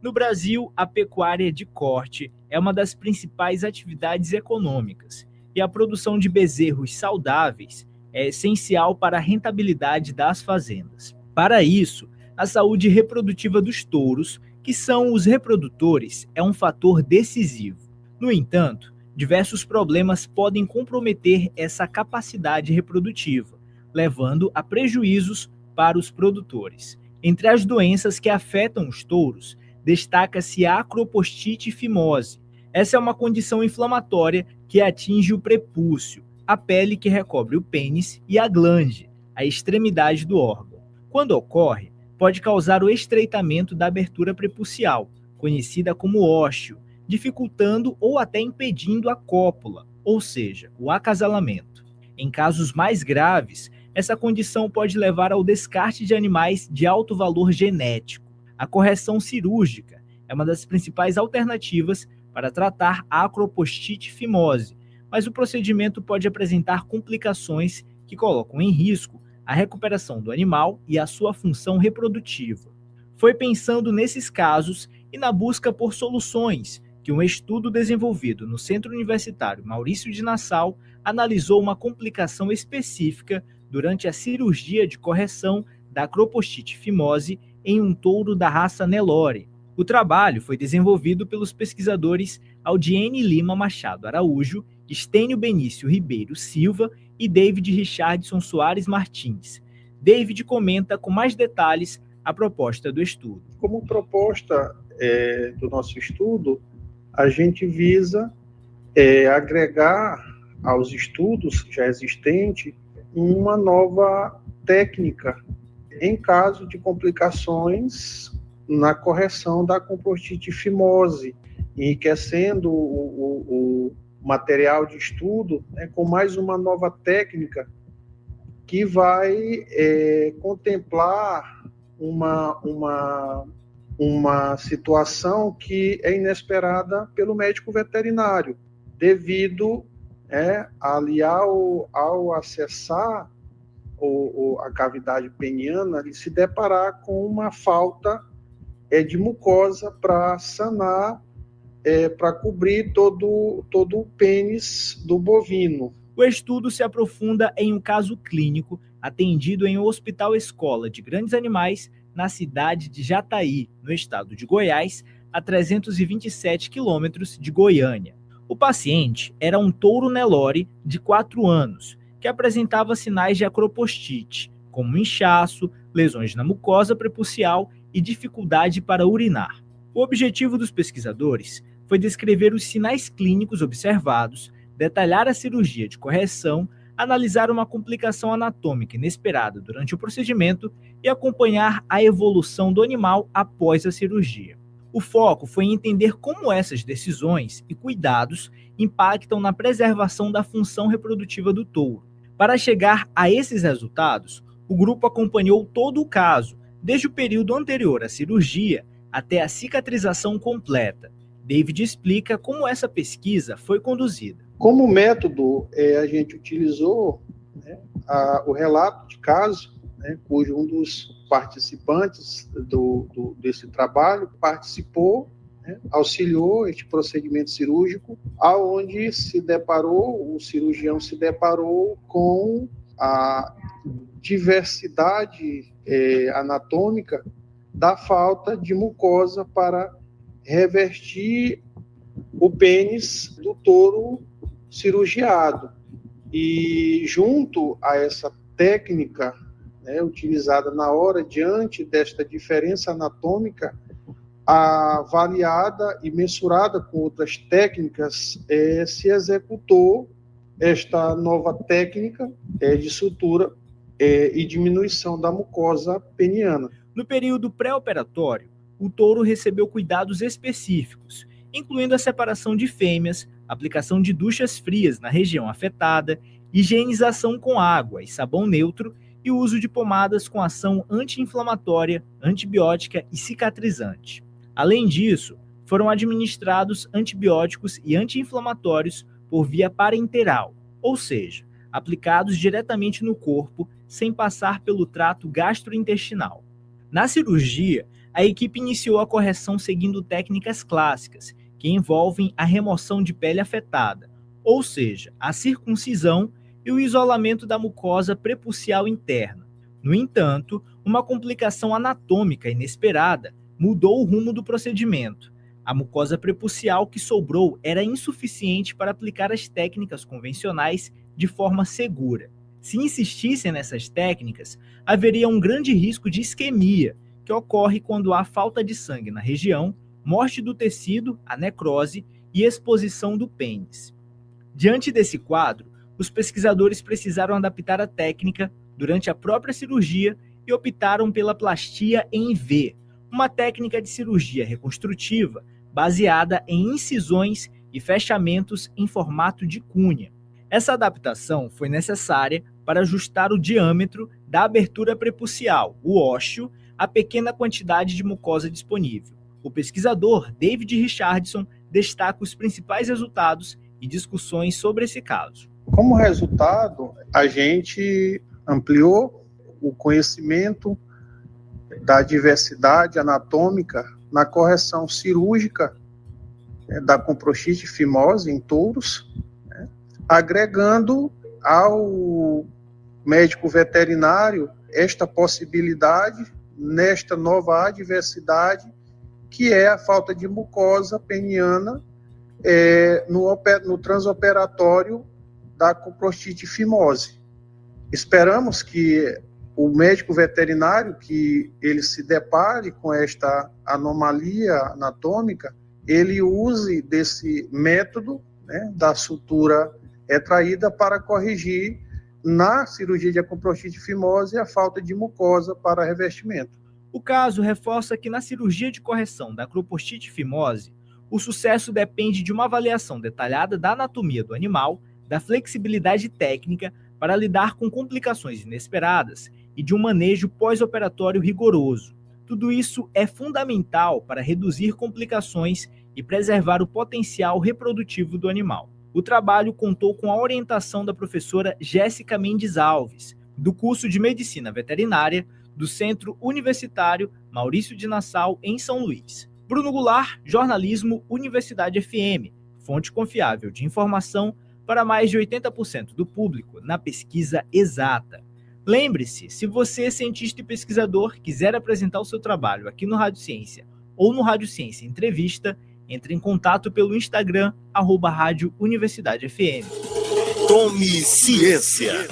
No Brasil, a pecuária de corte é uma das principais atividades econômicas e a produção de bezerros saudáveis é essencial para a rentabilidade das fazendas. Para isso, a saúde reprodutiva dos touros, que são os reprodutores, é um fator decisivo. No entanto, diversos problemas podem comprometer essa capacidade reprodutiva, levando a prejuízos para os produtores. Entre as doenças que afetam os touros, destaca-se a acropostite fimose. Essa é uma condição inflamatória que atinge o prepúcio, a pele que recobre o pênis, e a glande, a extremidade do órgão. Quando ocorre, pode causar o estreitamento da abertura prepucial, conhecida como ósseo, dificultando ou até impedindo a cópula, ou seja, o acasalamento. Em casos mais graves, essa condição pode levar ao descarte de animais de alto valor genético. A correção cirúrgica é uma das principais alternativas para tratar a acropostite fimose, mas o procedimento pode apresentar complicações que colocam em risco a recuperação do animal e a sua função reprodutiva. Foi pensando nesses casos e na busca por soluções que um estudo desenvolvido no Centro Universitário Maurício de Nassau analisou uma complicação específica durante a cirurgia de correção da acropostite fimose em um touro da raça Nelore. O trabalho foi desenvolvido pelos pesquisadores Aldiene Lima Machado Araújo, Estênio Benício Ribeiro Silva e David Richardson Soares Martins. David comenta com mais detalhes a proposta do estudo. Como proposta do nosso estudo, a gente visa agregar aos estudos já existentes uma nova técnica em caso de complicações na correção da comprostite fimose, enriquecendo o material de estudo, né, com mais uma nova técnica que vai contemplar uma situação que é inesperada pelo médico veterinário, devido ali ao acessar a cavidade peniana, ele se deparar com uma falta de mucosa para sanar, para cobrir todo o pênis do bovino. O estudo se aprofunda em um caso clínico atendido em um hospital-escola de grandes animais na cidade de Jataí, no estado de Goiás, a 327 quilômetros de Goiânia. O paciente era um touro Nelore de 4 anos, que apresentava sinais de acropostite, como inchaço, lesões na mucosa prepucial e dificuldade para urinar. O objetivo dos pesquisadores foi descrever os sinais clínicos observados, detalhar a cirurgia de correção, analisar uma complicação anatômica inesperada durante o procedimento e acompanhar a evolução do animal após a cirurgia. O foco foi em entender como essas decisões e cuidados impactam na preservação da função reprodutiva do touro. Para chegar a esses resultados, o grupo acompanhou todo o caso, desde o período anterior à cirurgia até a cicatrização completa. David explica como essa pesquisa foi conduzida. Como método, a gente utilizou o relato de caso, cujo um dos participantes desse trabalho participou, auxiliou este procedimento cirúrgico, aonde o cirurgião se deparou com a diversidade anatômica da falta de mucosa para revestir o pênis do touro cirurgiado. E junto a essa técnica utilizada na hora, diante desta diferença anatômica, avaliada e mensurada com outras técnicas, se executou esta nova técnica de sutura e diminuição da mucosa peniana. No período pré-operatório, o touro recebeu cuidados específicos, incluindo a separação de fêmeas, aplicação de duchas frias na região afetada, higienização com água e sabão neutro e o uso de pomadas com ação anti-inflamatória, antibiótica e cicatrizante. Além disso, foram administrados antibióticos e anti-inflamatórios por via parenteral, ou seja, aplicados diretamente no corpo, sem passar pelo trato gastrointestinal. Na cirurgia, a equipe iniciou a correção seguindo técnicas clássicas, que envolvem a remoção de pele afetada, ou seja, a circuncisão e o isolamento da mucosa prepucial interna. No entanto, uma complicação anatômica inesperada mudou o rumo do procedimento. A mucosa prepucial que sobrou era insuficiente para aplicar as técnicas convencionais de forma segura. Se insistissem nessas técnicas, haveria um grande risco de isquemia, que ocorre quando há falta de sangue na região, morte do tecido, a necrose e exposição do pênis. Diante desse quadro, os pesquisadores precisaram adaptar a técnica durante a própria cirurgia e optaram pela plastia em V, uma técnica de cirurgia reconstrutiva baseada em incisões e fechamentos em formato de cunha. Essa adaptação foi necessária para ajustar o diâmetro da abertura prepucial, o ósseo, à pequena quantidade de mucosa disponível. O pesquisador David Richardson destaca os principais resultados e discussões sobre esse caso. Como resultado, a gente ampliou o conhecimento da diversidade anatômica na correção cirúrgica da comprostite fimose em touros, agregando ao médico veterinário esta possibilidade nesta nova adversidade, que é a falta de mucosa peniana no transoperatório da comprostite fimose. Esperamos que o médico veterinário que ele se depare com esta anomalia anatômica, ele use desse método, né, da sutura retraída para corrigir na cirurgia de acroprostite fimose a falta de mucosa para revestimento. O caso reforça que na cirurgia de correção da acroprostite fimose, o sucesso depende de uma avaliação detalhada da anatomia do animal, da flexibilidade técnica para lidar com complicações inesperadas e de um manejo pós-operatório rigoroso. Tudo isso é fundamental para reduzir complicações e preservar o potencial reprodutivo do animal. O trabalho contou com a orientação da professora Jéssica Mendes Alves, do curso de Medicina Veterinária do Centro Universitário Maurício de Nassau, em São Luís. Bruno Goulart, Jornalismo, Universidade FM, fonte confiável de informação para mais de 80% do público na pesquisa exata. Lembre-se, se você, cientista e pesquisador, quiser apresentar o seu trabalho aqui no Rádio Ciência ou no Rádio Ciência Entrevista, entre em contato pelo Instagram, @Rádio Universidade FM. Tome ciência.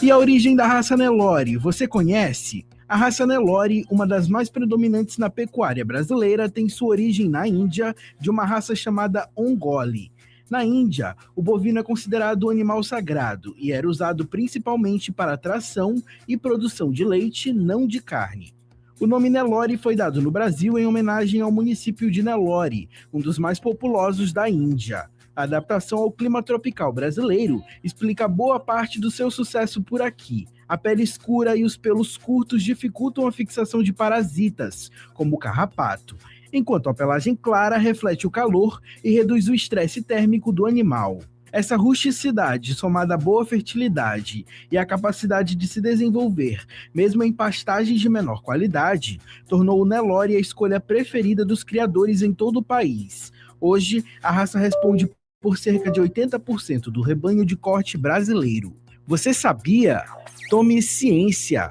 E a origem da raça Nelore, você conhece? A raça Nelore, uma das mais predominantes na pecuária brasileira, tem sua origem na Índia, de uma raça chamada Ongole. Na Índia, o bovino é considerado um animal sagrado e era usado principalmente para tração e produção de leite, não de carne. O nome Nelore foi dado no Brasil em homenagem ao município de Nelore, um dos mais populosos da Índia. A adaptação ao clima tropical brasileiro explica boa parte do seu sucesso por aqui. A pele escura e os pelos curtos dificultam a fixação de parasitas, como o carrapato, enquanto a pelagem clara reflete o calor e reduz o estresse térmico do animal. Essa rusticidade, somada à boa fertilidade e à capacidade de se desenvolver, mesmo em pastagens de menor qualidade, tornou o Nelore a escolha preferida dos criadores em todo o país. Hoje, a raça responde por cerca de 80% do rebanho de corte brasileiro. Você sabia? Tome ciência!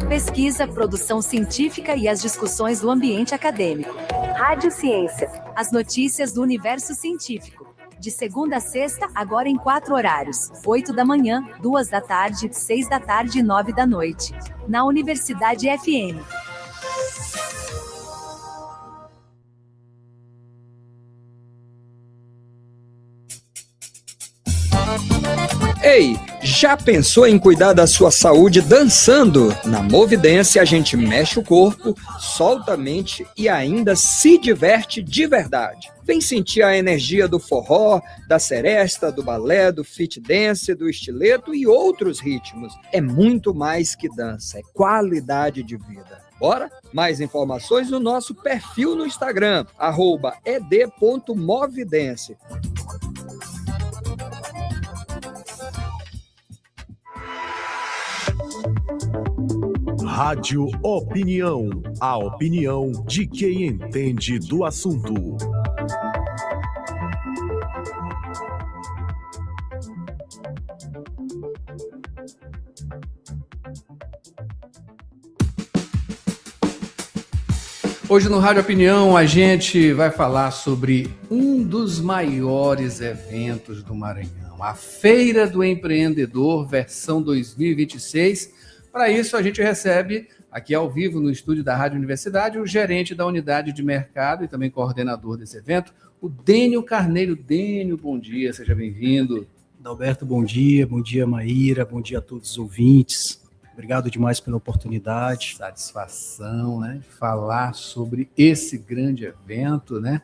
Pesquisa, produção científica e as discussões do ambiente acadêmico. Rádio Ciência. As notícias do universo científico. De segunda a sexta, agora em 4 horários. 8 da manhã, 2 da tarde, 6 da tarde e 9 da noite. Na Universidade FM. Ei, já pensou em cuidar da sua saúde dançando? Na Movidência a gente mexe o corpo, solta a mente e ainda se diverte de verdade. Vem sentir a energia do forró, da seresta, do balé, do fit dance, do estileto e outros ritmos. É muito mais que dança, é qualidade de vida. Bora? Mais informações no nosso perfil no Instagram, @ed.movidência. Rádio Opinião, a opinião de quem entende do assunto. Hoje no Rádio Opinião a gente vai falar sobre um dos maiores eventos do Maranhão, a Feira do Empreendedor, versão 2026. Para isso, a gente recebe aqui ao vivo no estúdio da Rádio Universidade o gerente da unidade de mercado e também coordenador desse evento, o Dênio Carneiro. Dênio, bom dia, seja bem-vindo. Adalberto, bom dia Maíra, bom dia a todos os ouvintes. Obrigado demais pela oportunidade. Satisfação, né? Falar sobre esse grande evento, né?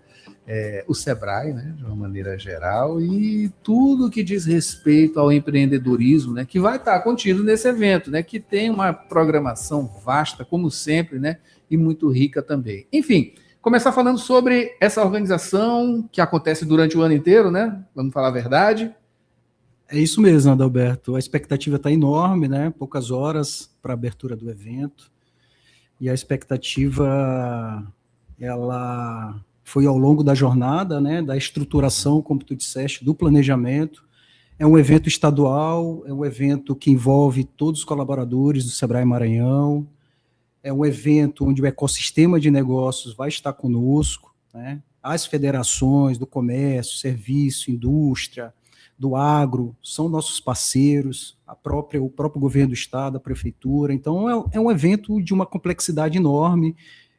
O Sebrae, né? De uma maneira geral, e tudo que diz respeito ao empreendedorismo, né? Que vai estar contido nesse evento, né? Que tem uma programação vasta, como sempre, né? E muito rica também. Enfim, começar falando sobre essa organização que acontece durante o ano inteiro, né? Vamos falar a verdade. É isso mesmo, Adalberto. A expectativa está enorme, né? Poucas horas para a abertura do evento. E a expectativa, ela foi ao longo da jornada, né? Da estruturação, como tu disseste, do planejamento. É um evento estadual, é um evento que envolve todos os colaboradores do Sebrae Maranhão. É um evento onde o ecossistema de negócios vai estar conosco, né? As federações do comércio, serviço, indústria, do agro, são nossos parceiros, o próprio governo do estado, a prefeitura. Então, é um evento de uma complexidade enorme,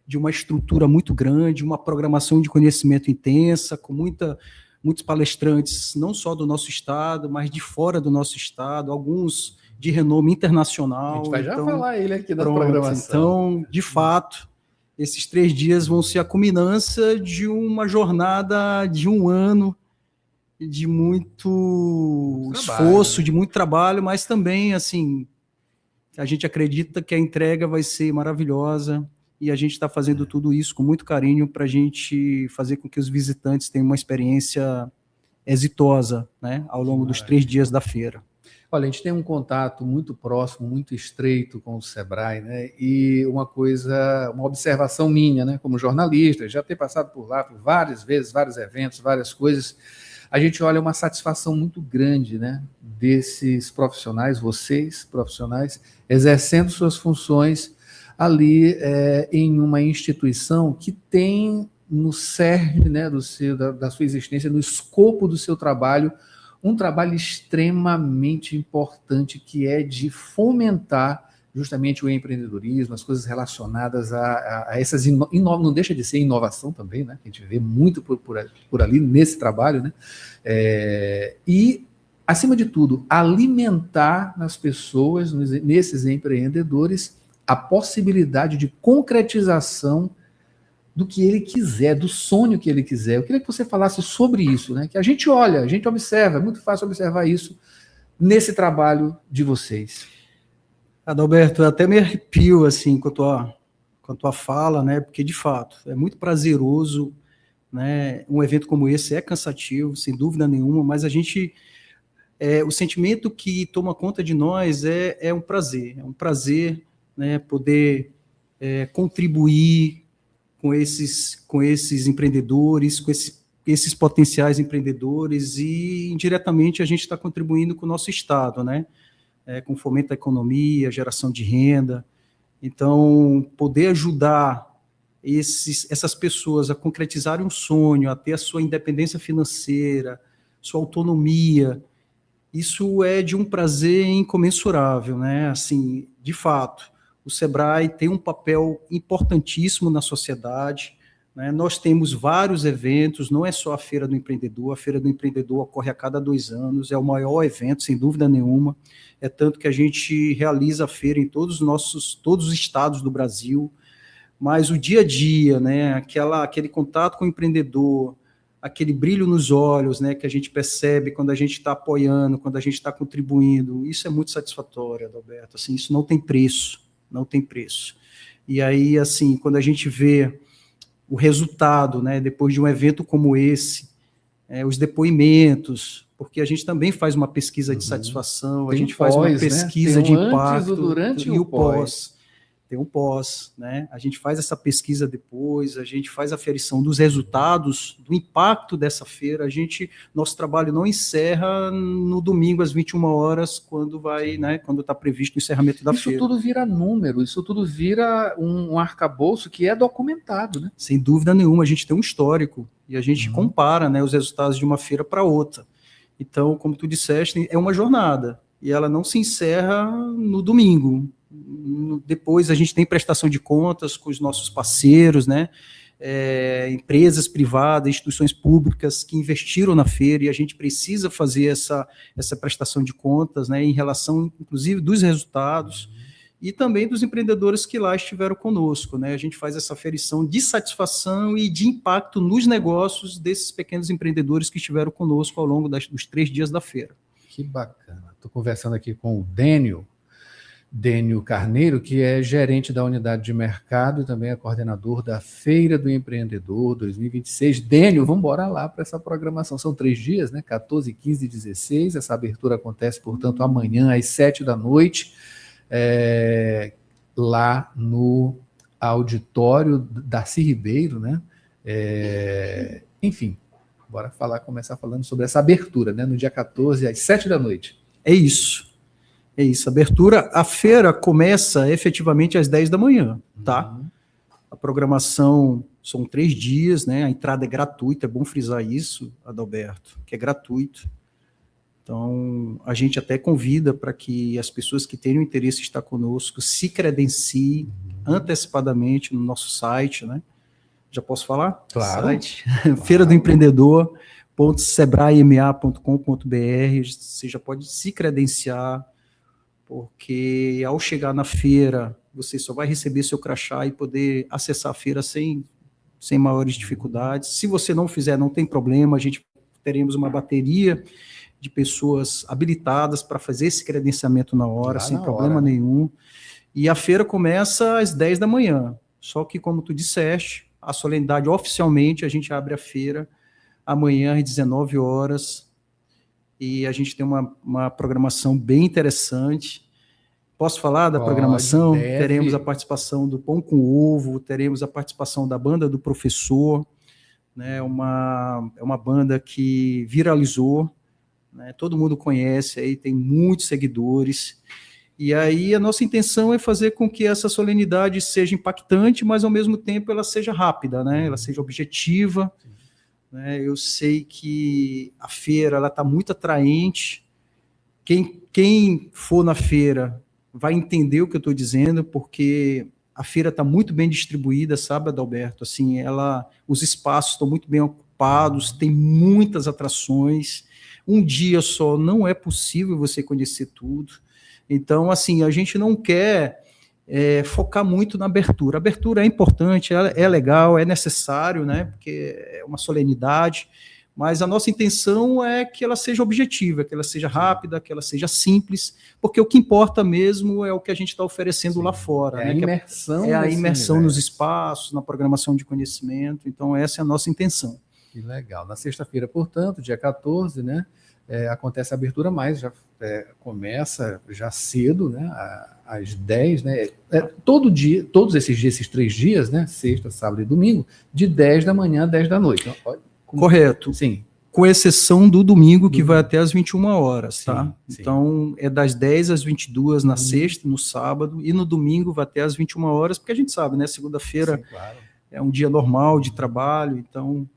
de uma estrutura muito grande, uma programação de conhecimento intensa, com muitos palestrantes, não só do nosso estado, mas de fora do nosso estado, alguns de renome internacional. A gente vai já então, falar ele aqui na programação. Então, de fato, esses 3 dias vão ser a culminância de uma jornada de um ano de muito esforço, de muito trabalho, mas também, assim, a gente acredita que a entrega vai ser maravilhosa e a gente está fazendo tudo isso com muito carinho para a gente fazer com que os visitantes tenham uma experiência exitosa, né, ao longo dos 3 dias da feira. Olha, a gente tem um contato muito próximo, muito estreito com o Sebrae, né? E uma observação minha, né, como jornalista, já ter passado por lá por várias vezes, vários eventos, várias coisas, a gente olha uma satisfação muito grande, né, desses profissionais, vocês, profissionais, exercendo suas funções ali em uma instituição que tem no cerne, né, da sua existência, no escopo do seu trabalho, um trabalho extremamente importante, que é de fomentar justamente o empreendedorismo, as coisas relacionadas a essas não deixa de ser inovação também, né? A gente vê muito por ali nesse trabalho, né? E, acima de tudo, alimentar nas pessoas, nesses empreendedores, a possibilidade de concretização do que ele quiser, do sonho que ele quiser. Eu queria que você falasse sobre isso, né? Que a gente olha, a gente observa, é muito fácil observar isso nesse trabalho de vocês. Adalberto, eu até me arrepio assim com a tua fala, né? Porque de fato é muito prazeroso, né? Um evento como esse é cansativo, sem dúvida nenhuma, mas a gente o sentimento que toma conta de nós é um prazer, né? Poder contribuir com esses empreendedores, com esses potenciais empreendedores, e indiretamente a gente está contribuindo com o nosso estado, né? Com fomento à economia, geração de renda. Então, poder ajudar essas pessoas a concretizarem um sonho, a ter a sua independência financeira, sua autonomia, isso é de um prazer incomensurável, né? Assim, de fato, o Sebrae tem um papel importantíssimo na sociedade, né? Nós temos vários eventos, não é só a Feira do Empreendedor ocorre a cada 2 anos, é o maior evento, sem dúvida nenhuma, é tanto que a gente realiza a feira em todos os estados do Brasil, mas o dia a dia, né? Aquele contato com o empreendedor, aquele brilho nos olhos, né, que a gente percebe quando a gente está apoiando, quando a gente está contribuindo, isso é muito satisfatório, Adalberto, assim, isso não tem preço. E aí, assim, quando a gente vê o resultado, né, depois de um evento como esse, os depoimentos, porque a gente também faz uma pesquisa de satisfação, a gente faz uma pesquisa de impacto, durante e o pós. Tem um pós, né? A gente faz essa pesquisa depois, a gente faz a aferição dos resultados, do impacto dessa feira. Nosso trabalho não encerra no domingo às 21 horas, quando quando está previsto o encerramento da feira. Isso tudo vira número, isso tudo vira um arcabouço que é documentado, né? Sem dúvida nenhuma, a gente tem um histórico e a gente compara, né, os resultados de uma feira para outra. Então, como tu disseste, é uma jornada e ela não se encerra no domingo. Depois a gente tem prestação de contas com os nossos parceiros, né? Empresas privadas, instituições públicas que investiram na feira, e a gente precisa fazer essa prestação de contas, né, em relação, inclusive, dos resultados e também dos empreendedores que lá estiveram conosco, né? A gente faz essa aferição de satisfação e de impacto nos negócios desses pequenos empreendedores que estiveram conosco ao longo dos 3 dias da feira. Que bacana. Estou conversando aqui com o Dênio Carneiro, que é gerente da unidade de mercado e também é coordenador da Feira do Empreendedor 2026. Dênio, vamos embora lá para essa programação. São 3 dias, né? 14, 15 e 16. Essa abertura acontece, portanto, amanhã às 7 da noite, lá no auditório Darcy Ribeiro, né? Enfim, bora começar falando sobre essa abertura, né? No dia 14, às 7 da noite. É isso, abertura. A feira começa efetivamente às 10 da manhã, tá? A programação são 3 dias, né? A entrada é gratuita, é bom frisar isso, Adalberto, que é gratuito. Então, a gente até convida para que as pessoas que tenham interesse em estar conosco se credenciem antecipadamente no nosso site, né? Já posso falar? Claro. Site, feiradoempreendedor.sebraema.com.br. Você já pode se credenciar, porque ao chegar na feira, você só vai receber seu crachá e poder acessar a feira sem maiores dificuldades. Se você não fizer, não tem problema, a gente teremos uma bateria de pessoas habilitadas para fazer esse credenciamento na hora, sem problema nenhum. E a feira começa às 10 da manhã. Só que, como tu disseste, a solenidade oficialmente, a gente abre a feira amanhã às 19 horas. E a gente tem uma programação bem interessante. Posso falar da programação? Deve. Teremos a participação do Pão com Ovo, teremos a participação da Banda do Professor, né? É uma banda que viralizou, né? Todo mundo conhece, aí tem muitos seguidores, e aí a nossa intenção é fazer com que essa solenidade seja impactante, mas ao mesmo tempo ela seja rápida, né? Ela seja objetiva, né? Eu sei que a feira está muito atraente, quem for na feira vai entender o que eu estou dizendo, porque a feira está muito bem distribuída, sabe, Adalberto? Assim, os espaços estão muito bem ocupados, tem muitas atrações. Um dia só não é possível você conhecer tudo. Então, assim, a gente não quer focar muito na abertura. A abertura é importante, é legal, é necessário, né? Porque é uma solenidade, mas a nossa intenção é que ela seja objetiva, que ela seja rápida, que ela seja simples, porque o que importa mesmo é o que a gente está oferecendo lá fora. É, né? A imersão nos espaços, na programação de conhecimento. Então, essa é a nossa intenção. Que legal. Na sexta-feira, portanto, dia 14, né, acontece a abertura, mas já começa já cedo, né, às 10, né, todo dia, todos esses 3 dias, né, sexta, sábado e domingo, de 10 da manhã a 10 da noite. Então, correto. Sim. Com exceção do domingo, que vai até às 21 horas, tá? Sim. Então, é das 10 às 22 na sexta, no sábado, e no domingo vai até às 21 horas, porque a gente sabe, né, segunda-feira é um dia normal de trabalho, então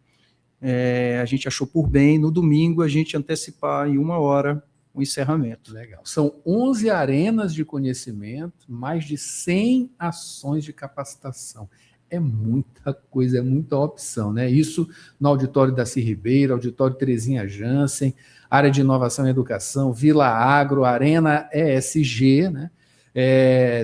a gente achou por bem, no domingo, a gente antecipar em 1 hora o encerramento. Legal. São 11 arenas de conhecimento, mais de 100 ações de capacitação. É muita coisa, é muita opção, né? Isso no auditório Daci Ribeiro, auditório Terezinha Jansen, área de inovação e educação, Vila Agro, Arena ESG, né?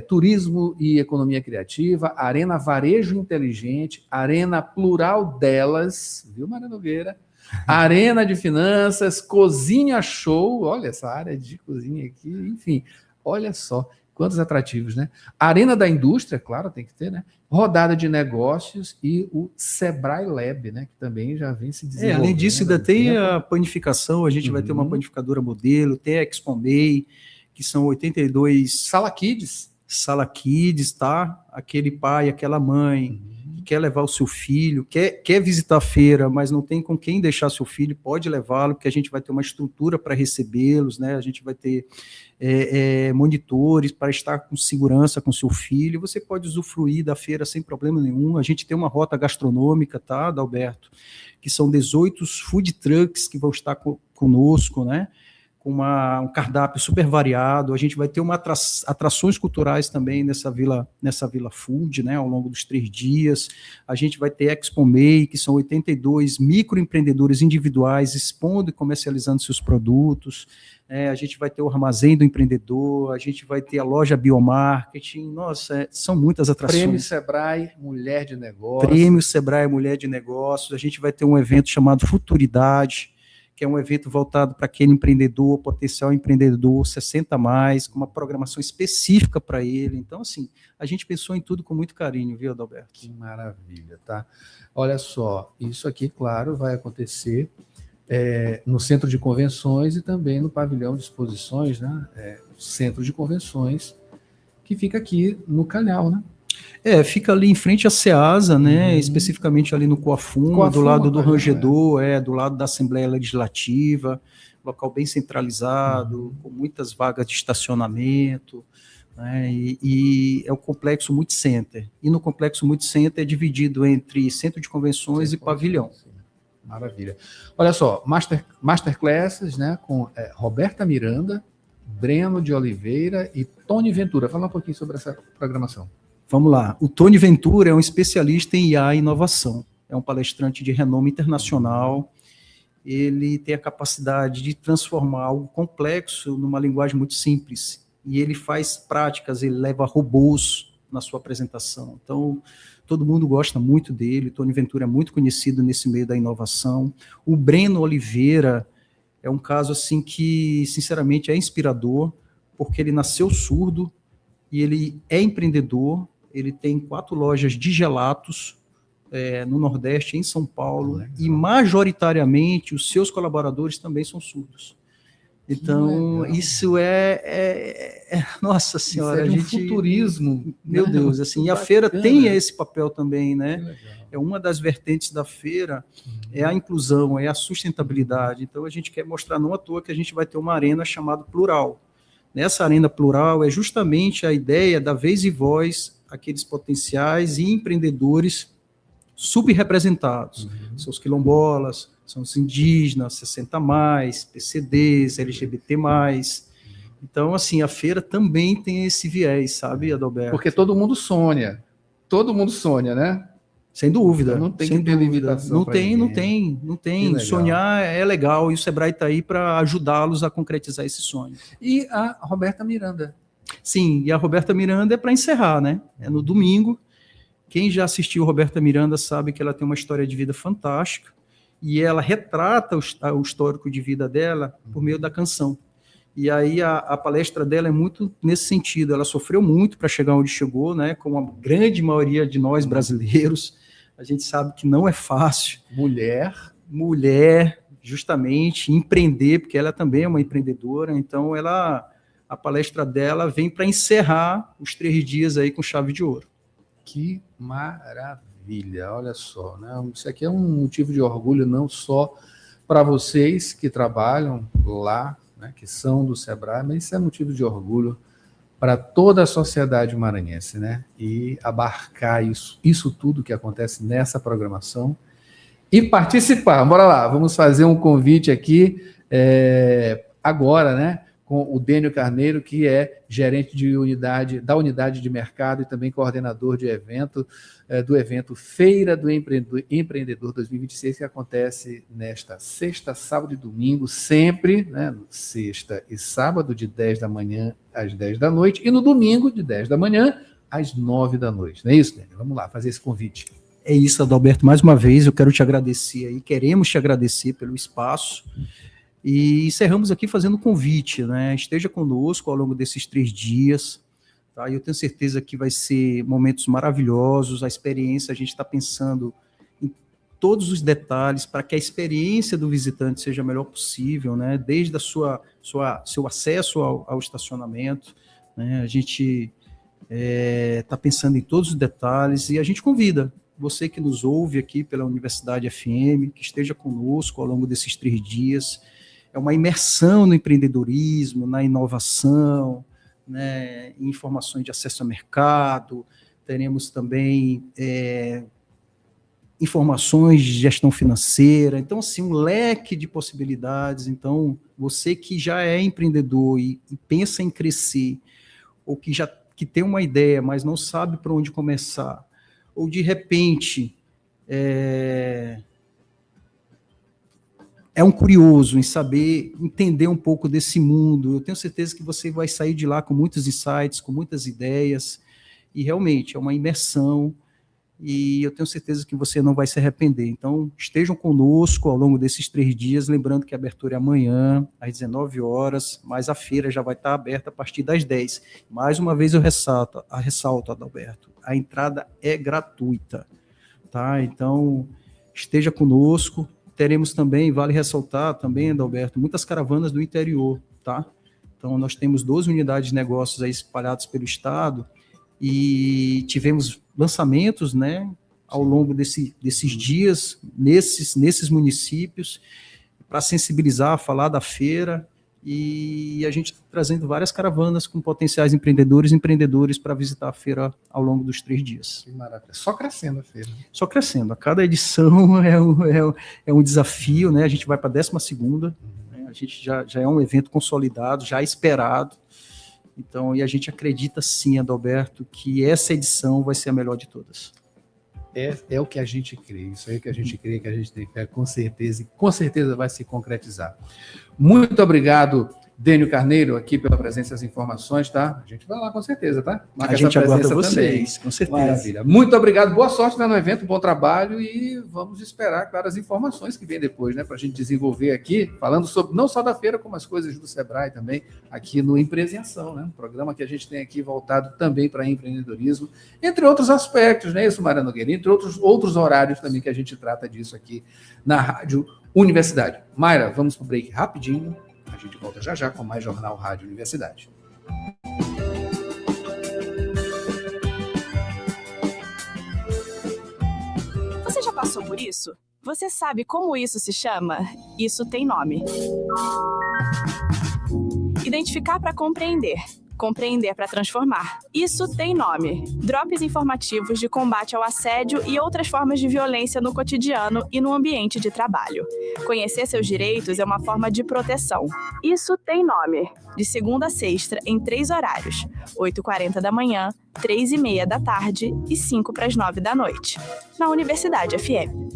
Turismo e economia criativa, Arena Varejo Inteligente, Arena Plural Delas, viu, Maria Nogueira? Arena de Finanças, Cozinha Show, olha essa área de cozinha aqui, enfim, olha só. Quantos atrativos, né? Arena da Indústria, claro, tem que ter, né? Rodada de Negócios e o Sebrae Lab, né? Que também já vem se desenvolvendo. Além disso, ainda tem a panificação, a gente vai ter uma panificadora modelo, tem a Expo May, que são 82... Sala Kids, tá? Aquele pai, aquela mãe que quer levar o seu filho, quer visitar a feira, mas não tem com quem deixar seu filho, pode levá-lo, porque a gente vai ter uma estrutura para recebê-los, né? A gente vai ter monitores para estar com segurança com seu filho. Você pode usufruir da feira sem problema nenhum. A gente tem uma rota gastronômica, tá, Adalberto? Que são 18 food trucks que vão estar conosco, né? Com um cardápio super variado. A gente vai ter atrações culturais também nessa vila food, né, ao longo dos 3 dias. A gente vai ter Expo May, que são 82 microempreendedores individuais expondo e comercializando seus produtos. A gente vai ter o Armazém do Empreendedor, a gente vai ter a loja Biomarketing. Nossa, são muitas atrações. Prêmio Sebrae Mulher de Negócios. Prêmio Sebrae Mulher de Negócios. A gente vai ter um evento chamado Futuridade, que é um evento voltado para aquele empreendedor, potencial empreendedor, 60+, com uma programação específica para ele. Então, assim, a gente pensou em tudo com muito carinho, viu, Adalberto? Que maravilha, tá? Olha só, isso aqui, claro, vai acontecer no Centro de Convenções e também no Pavilhão de Exposições, né? Centro de Convenções, que fica aqui no Calhau, né? Fica ali em frente à Ceasa, né? Especificamente ali no Coafuma, do lado do Rangedor, do lado da Assembleia Legislativa, local bem centralizado, com muitas vagas de estacionamento, né? E é o Complexo Multicenter. E no Complexo Multicenter é dividido entre Centro de Convenções e Pavilhão. Maravilha. Olha só, masterclasses, né, com Roberta Miranda, Breno de Oliveira e Tony Ventura. Fala um pouquinho sobre essa programação. Vamos lá. O Tony Ventura é um especialista em IA e inovação. É um palestrante de renome internacional. Ele tem a capacidade de transformar algo complexo numa linguagem muito simples. E ele faz práticas, ele leva robôs na sua apresentação. Então, todo mundo gosta muito dele. O Tony Ventura é muito conhecido nesse meio da inovação. O Breno Oliveira é um caso assim que, sinceramente, é inspirador, porque ele nasceu surdo e ele é empreendedor. Ele tem 4 lojas de gelatos no Nordeste, em São Paulo, e majoritariamente os seus colaboradores também são surdos. Então, isso nossa senhora, isso é de um futurismo. Meu Deus, assim, e a feira tem esse papel também, né? É uma das vertentes da feira, é a inclusão, é a sustentabilidade. Então, a gente quer mostrar, não à toa, que a gente vai ter uma arena chamada Plural. Nessa arena Plural é justamente a ideia da vez e voz aqueles potenciais e empreendedores subrepresentados. São os quilombolas, são os indígenas, 60+, PCDs, LGBT+. Então, assim, a feira também tem esse viés, sabe, Adalberto? Porque todo mundo sonha, né? Sem dúvida. Então não tem que ter limitação. Não tem. Sonhar é legal e o Sebrae está aí para ajudá-los a concretizar esse sonho. E a Roberta Miranda? Sim, e a Roberta Miranda é para encerrar, né? É no domingo. Quem já assistiu Roberta Miranda sabe que ela tem uma história de vida fantástica e ela retrata o histórico de vida dela por meio da canção. E aí a palestra dela é muito nesse sentido. Ela sofreu muito para chegar onde chegou, né? Como a grande maioria de nós brasileiros. A gente sabe que não é fácil. Mulher, justamente, empreender, porque ela também é uma empreendedora. Então, a palestra dela vem para encerrar os 3 dias aí com chave de ouro. Que maravilha, olha só, né? Isso aqui é um motivo de orgulho não só para vocês que trabalham lá, né, que são do Sebrae, mas isso é motivo de orgulho para toda a sociedade maranhense, né? E abarcar isso tudo que acontece nessa programação e participar. Bora lá, vamos fazer um convite aqui agora, né? Com o Dênio Carneiro, que é gerente da unidade de mercado e também coordenador de do evento Feira do Empreendedor 2026, que acontece nesta sexta, sábado e domingo, sempre, né, sexta e sábado, de 10 da manhã às 10 da noite, e no domingo, de 10 da manhã às 9 da noite. Não é isso, Dênio? Vamos lá, fazer esse convite. É isso, Adalberto. Mais uma vez, eu quero te agradecer aí, queremos te agradecer pelo espaço. E encerramos aqui fazendo um convite, né? Esteja conosco ao longo desses 3 dias, tá? Eu tenho certeza que vai ser momentos maravilhosos. A experiência, a gente está pensando em todos os detalhes para que a experiência do visitante seja a melhor possível, né? Desde seu acesso ao estacionamento, né? A gente está pensando em todos os detalhes e a gente convida você que nos ouve aqui pela Universidade FM, que esteja conosco ao longo desses 3 dias. É uma imersão no empreendedorismo, na inovação, né, em informações de acesso ao mercado. Teremos também informações de gestão financeira. Então, assim, um leque de possibilidades. Então, você que já é empreendedor e pensa em crescer, ou que tem uma ideia, mas não sabe por onde começar, ou de repente é um curioso em saber, entender um pouco desse mundo. Eu tenho certeza que você vai sair de lá com muitos insights, com muitas ideias, e realmente é uma imersão, e eu tenho certeza que você não vai se arrepender. Então, estejam conosco ao longo desses 3 dias, lembrando que a abertura é amanhã, às 19 horas, mas a feira já vai estar aberta a partir das 10. Mais uma vez eu ressalto, Adalberto, a entrada é gratuita, tá? Então, esteja conosco. Teremos também, vale ressaltar também, Adalberto, muitas caravanas do interior, tá? Então, nós temos 12 unidades de negócios aí espalhadas pelo estado e tivemos lançamentos, né, ao longo desses dias, nesses municípios, para sensibilizar, falar da feira e a gente trazendo várias caravanas com potenciais empreendedores e empreendedores para visitar a feira ao longo dos 3 dias. Que maravilha. Só crescendo a feira. Só crescendo. A cada edição é um desafio, né? A gente vai para a 12ª, né? A gente já é um evento consolidado, já esperado. Então, e a gente acredita sim, Adalberto, que essa edição vai ser a melhor de todas. É o que a gente crê, isso aí que a gente crê, que a gente tem fé, com certeza, e com certeza vai se concretizar. Muito obrigado, Dênio Carneiro, aqui pela presença e as informações, tá? A gente vai lá com certeza, tá? Marca a gente aguarda vocês, também. Com certeza. Maravilha. Muito obrigado, boa sorte no evento, bom trabalho e vamos esperar, claro, as informações que vêm depois, né? Para a gente desenvolver aqui, falando sobre não só da feira, como as coisas do Sebrae também, aqui no Empresa em Ação, né? Um programa que a gente tem aqui voltado também para empreendedorismo, entre outros aspectos, né? Isso, Mayra Nogueira, entre outros horários também que a gente trata disso aqui na Rádio Universidade. Mayra, vamos para o break rapidinho. A gente volta já com mais Jornal Rádio Universidade. Você já passou por isso? Você sabe como isso se chama? Isso tem nome. Identificar para compreender. Compreender para transformar. Isso tem nome. Drops informativos de combate ao assédio e outras formas de violência no cotidiano e no ambiente de trabalho. Conhecer seus direitos é uma forma de proteção. Isso tem nome. De segunda a sexta, em 3 horários. 8h40 da manhã, 3h30 da tarde e 5 para as 9 da noite. Na Universidade FM.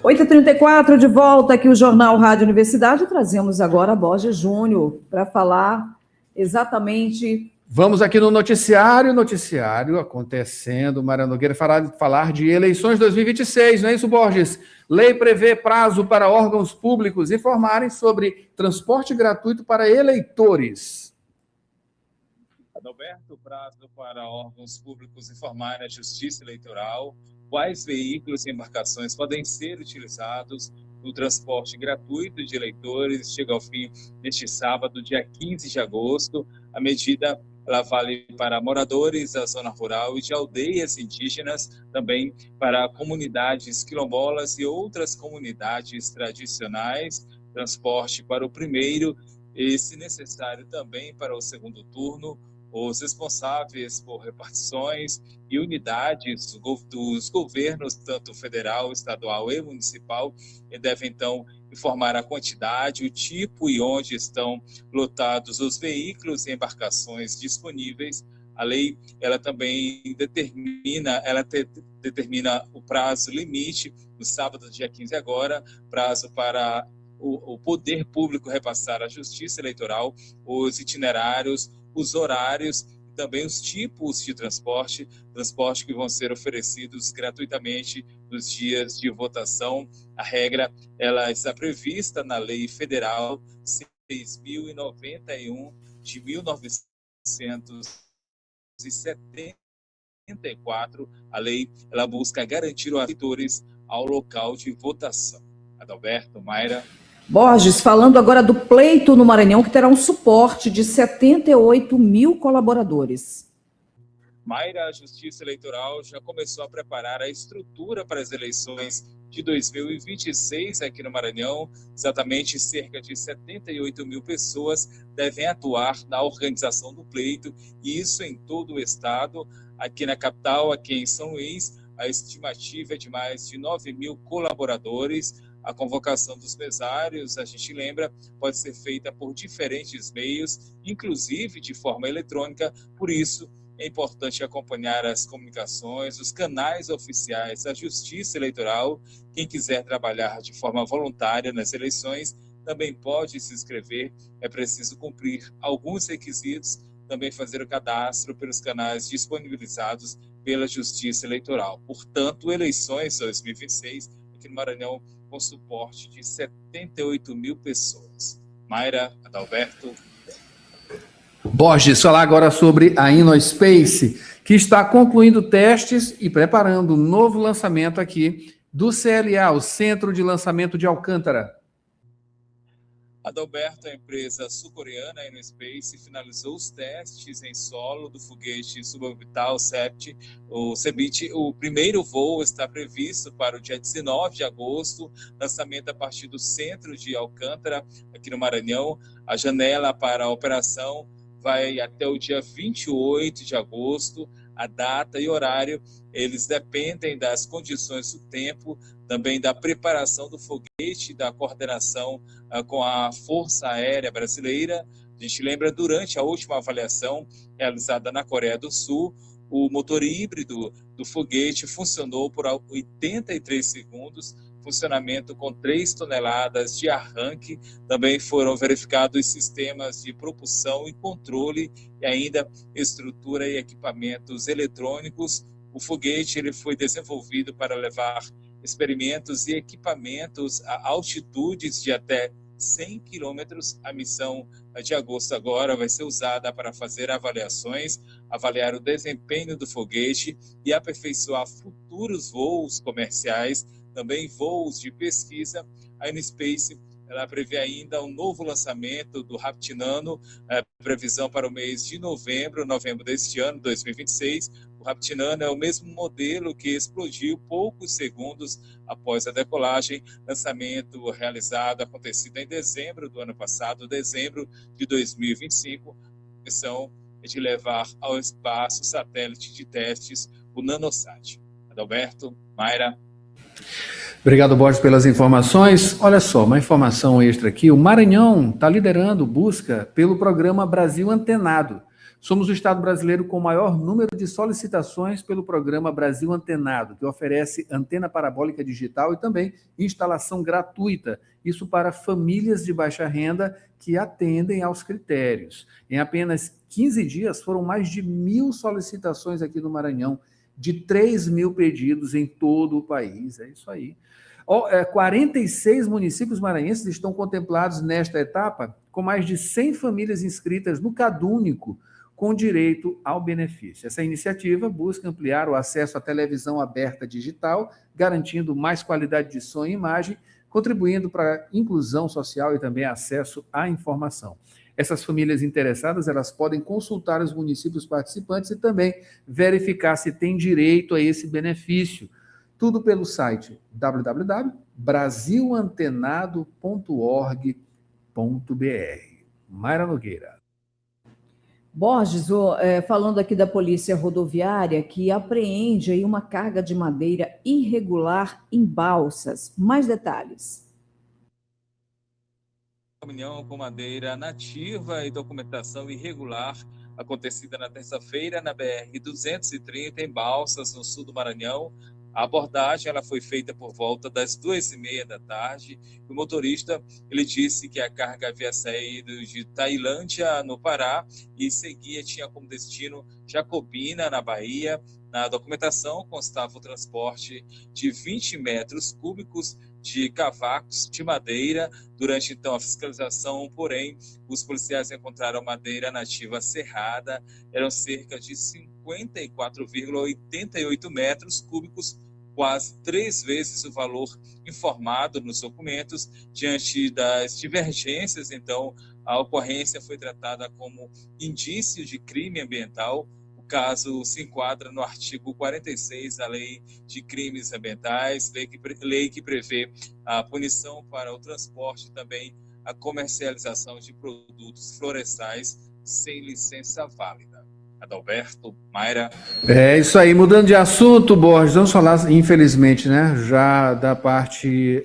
(8h34) de volta aqui o Jornal Rádio Universidade. Trazemos agora Borges Júnior para falar exatamente. Vamos aqui no noticiário acontecendo, Mayra Nogueira, falar de eleições 2026, não é isso, Borges? Lei prevê prazo para órgãos públicos informarem sobre transporte gratuito para eleitores. Adalberto, prazo para órgãos públicos informarem à Justiça Eleitoral quais veículos e embarcações podem ser utilizados no transporte gratuito de eleitores chega ao fim neste sábado, dia 15 de agosto. A medida ela vale para moradores da zona rural e de aldeias indígenas, também para comunidades quilombolas e outras comunidades tradicionais. Transporte para o primeiro e, se necessário, também para o segundo turno. Os responsáveis por repartições e unidades dos governos, tanto federal, estadual e municipal, devem, então, informar a quantidade, o tipo e onde estão lotados os veículos e embarcações disponíveis. A lei ela também determina o prazo limite, no sábado, dia 15 agora, prazo para o poder público repassar à Justiça Eleitoral os itinerários, os horários e também os tipos de transporte que vão ser oferecidos gratuitamente nos dias de votação. A regra ela está prevista na Lei Federal 6.091 de 1974. A lei ela busca garantir os eleitores ao local de votação. Adalberto, Mayra. Borges, falando agora do pleito no Maranhão, que terá um suporte de 78 mil colaboradores. Mayra, a Justiça Eleitoral já começou a preparar a estrutura para as eleições de 2026 aqui no Maranhão. Exatamente cerca de 78 mil pessoas devem atuar na organização do pleito, e isso em todo o estado. Aqui na capital, aqui em São Luís, a estimativa é de mais de 9 mil colaboradores. A convocação dos mesários, a gente lembra, pode ser feita por diferentes meios, inclusive de forma eletrônica. Por isso, é importante acompanhar as comunicações, os canais oficiais da Justiça Eleitoral. Quem quiser trabalhar de forma voluntária nas eleições também pode se inscrever. É preciso cumprir alguns requisitos, também fazer o cadastro pelos canais disponibilizados pela Justiça Eleitoral. Portanto, eleições 2026 aqui no Maranhão com suporte de 78 mil pessoas. Mayra, Adalberto. Borges, falar agora sobre a InnoSpace, que está concluindo testes e preparando um novo lançamento aqui do CLA, o Centro de Lançamento de Alcântara. Adalberto, a empresa sul-coreana a InnoSpace, finalizou os testes em solo do foguete suborbital CEBIT. O primeiro voo está previsto para o dia 19 de agosto, lançamento a partir do centro de Alcântara, aqui no Maranhão. A janela para a operação vai até o dia 28 de agosto. A data e horário, eles dependem das condições do tempo, também da preparação do foguete, da coordenação com a Força Aérea Brasileira. A gente lembra, durante a última avaliação realizada na Coreia do Sul, o motor híbrido do foguete funcionou por 83 segundos, funcionamento com 3 toneladas de arranque. Também foram verificados sistemas de propulsão e controle e ainda estrutura e equipamentos eletrônicos. O foguete ele foi desenvolvido para levar experimentos e equipamentos a altitudes de até 100 quilômetros. A missão de agosto agora vai ser usada para fazer avaliações, avaliar o desempenho do foguete e aperfeiçoar futuros voos comerciais, também voos de pesquisa. A InnoSpace ela prevê ainda um novo lançamento do Raptor Nano, previsão para o mês de novembro deste ano, 2026. O Raptor Nano é o mesmo modelo que explodiu poucos segundos após a decolagem, lançamento acontecido em dezembro do ano passado, dezembro de 2025. A missão é de levar ao espaço o satélite de testes, o Nanosat. Adalberto, Mayra. Obrigado, Borges, pelas informações. Olha só, uma informação extra aqui. O Maranhão está liderando busca pelo programa Brasil Antenado. Somos o estado brasileiro com o maior número de solicitações pelo programa Brasil Antenado, que oferece antena parabólica digital e também instalação gratuita. Isso para famílias de baixa renda que atendem aos critérios. Em apenas 15 dias foram mais de 1.000 solicitações aqui no Maranhão, de 3.000 pedidos em todo o país. É isso aí. 46 municípios maranhenses estão contemplados nesta etapa, com mais de 100 famílias inscritas no CadÚnico, com direito ao benefício. Essa iniciativa busca ampliar o acesso à televisão aberta digital, garantindo mais qualidade de som e imagem, contribuindo para a inclusão social e também acesso à informação. Essas famílias interessadas, elas podem consultar os municípios participantes e também verificar se tem direito a esse benefício. Tudo pelo site www.brasilantenado.org.br. Mayra Nogueira. Borges, falando aqui da Polícia Rodoviária, que apreende aí uma carga de madeira irregular em balsas. Mais detalhes. Caminhão com madeira nativa e documentação irregular acontecida na terça-feira na BR-230 em Balsas, no sul do Maranhão. A abordagem ela foi feita por volta das 2h30 da tarde. O motorista ele disse que a carga havia saído de Tailândia, no Pará, e tinha como destino Jacobina, na Bahia. Na documentação constava o transporte de 20 metros cúbicos de cavacos de madeira. Durante, então, a fiscalização, porém, os policiais encontraram madeira nativa serrada. Eram cerca de 54,88 metros cúbicos, quase 3 vezes o valor informado nos documentos. Diante das divergências, então, a ocorrência foi tratada como indício de crime ambiental. O caso se enquadra no artigo 46 da Lei de Crimes Ambientais, lei que prevê a punição para o transporte e também a comercialização de produtos florestais sem licença válida. Adalberto, Mayra. É isso aí, mudando de assunto, Borges, vamos falar, infelizmente, né, já da parte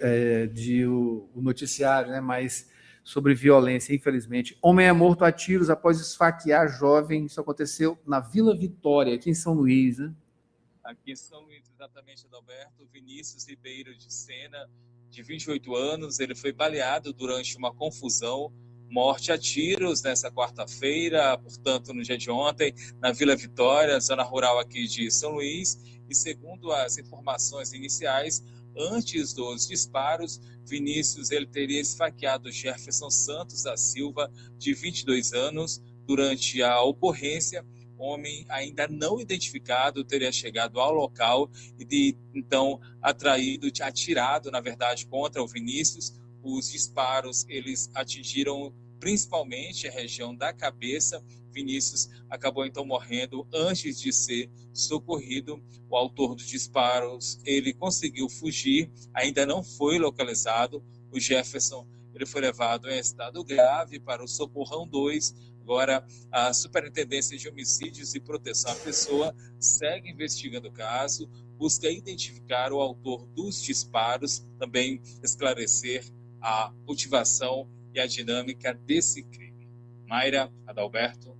o noticiário, né, mas sobre violência, infelizmente. Homem é morto a tiros após esfaquear jovem. Isso aconteceu na Vila Vitória, aqui em São Luís, né? Aqui em São Luís, exatamente, Adalberto. Vinícius Ribeiro de Sena, de 28 anos, ele foi baleado durante uma confusão. Morte a tiros nessa quarta-feira, portanto, no dia de ontem, na Vila Vitória, zona rural aqui de São Luís. E segundo as informações iniciais, antes dos disparos, Vinícius ele teria esfaqueado Jefferson Santos da Silva, de 22 anos, durante a ocorrência. Homem ainda não identificado teria chegado ao local e então atirado, na verdade, contra o Vinícius. Os disparos eles atingiram principalmente a região da cabeça. Vinícius acabou então morrendo antes de ser socorrido. O autor dos disparos ele conseguiu fugir, ainda não foi localizado. O Jefferson ele foi levado em estado grave para o Socorrão 2. Agora, a Superintendência de Homicídios e Proteção à Pessoa segue investigando o caso, busca identificar o autor dos disparos, também esclarecer a motivação e a dinâmica desse crime. Mayra, Adalberto.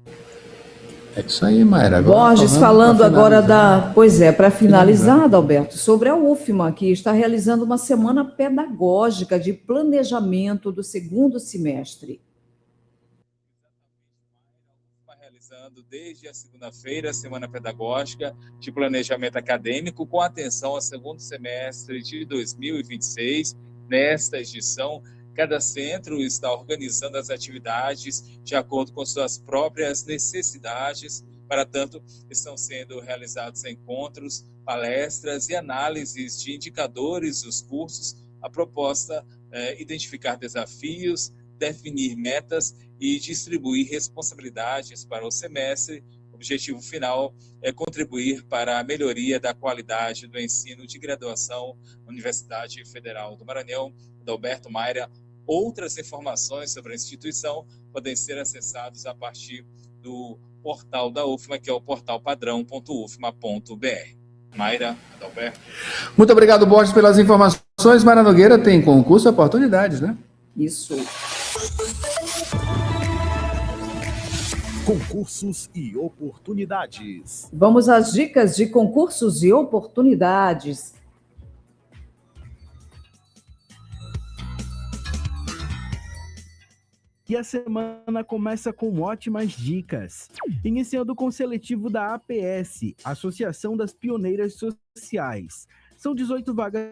É isso aí, Mayra. Agora Borges falando agora para finalizar, Adalberto, sobre a UFMA, que está realizando uma semana pedagógica de planejamento do segundo semestre. Desde a segunda-feira, Semana Pedagógica de Planejamento Acadêmico, com atenção ao segundo semestre de 2026. Nesta edição, cada centro está organizando as atividades de acordo com suas próprias necessidades. Para tanto, estão sendo realizados encontros, palestras e análises de indicadores dos cursos. A proposta é identificar desafios, definir metas e distribuir responsabilidades para o semestre. O objetivo final é contribuir para a melhoria da qualidade do ensino de graduação na Universidade Federal do Maranhão. Adalberto, Mayra, outras informações sobre a instituição podem ser acessadas a partir do portal da UFMA, que é o portalpadrão.ufma.br. Mayra, Adalberto. Muito obrigado, Borges, pelas informações. Mayra Nogueira tem concurso e oportunidades, né? Isso. Concursos e oportunidades. Vamos às dicas de concursos e oportunidades. E a semana começa com ótimas dicas. Iniciando com o seletivo da APS, Associação das Pioneiras Sociais. São 18 vagas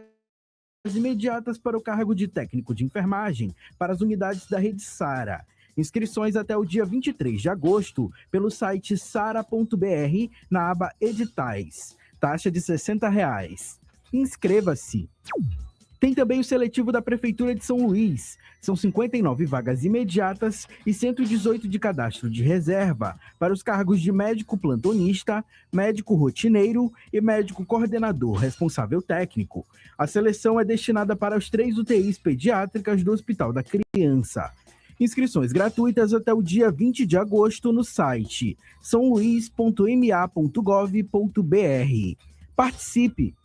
imediatas para o cargo de técnico de enfermagem para as unidades da Rede Sara. Inscrições até o dia 23 de agosto pelo site sara.br na aba Editais. Taxa de R$ 60. Inscreva-se! Tem também o seletivo da Prefeitura de São Luís. São 59 vagas imediatas e 118 de cadastro de reserva para os cargos de médico plantonista, médico rotineiro e médico coordenador responsável técnico. A seleção é destinada para as 3 UTIs pediátricas do Hospital da Criança. Inscrições gratuitas até o dia 20 de agosto no site saoluis.ma.gov.br. Participe!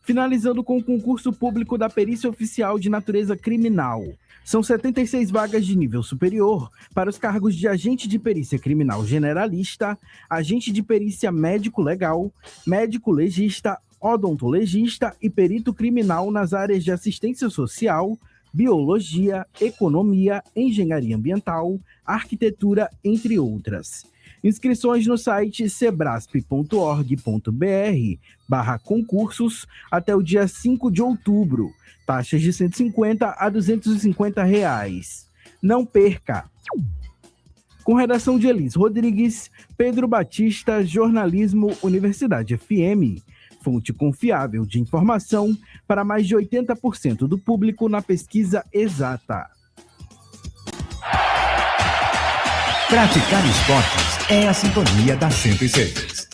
Finalizando com o concurso público da Perícia Oficial de Natureza Criminal. São 76 vagas de nível superior para os cargos de agente de perícia criminal generalista, agente de perícia médico-legal, médico-legista, odontologista e perito criminal nas áreas de assistência social, biologia, economia, engenharia ambiental, arquitetura, entre outras. Inscrições no site sebrasp.org.br/concursos até o dia 5 de outubro. Taxas de R$ 150 a R$ 250. Não perca! Com redação de Elis Rodrigues, Pedro Batista, Jornalismo, Universidade FM. Fonte confiável de informação para mais de 80% do público na pesquisa exata. Praticar esportes é a sintonia da 106.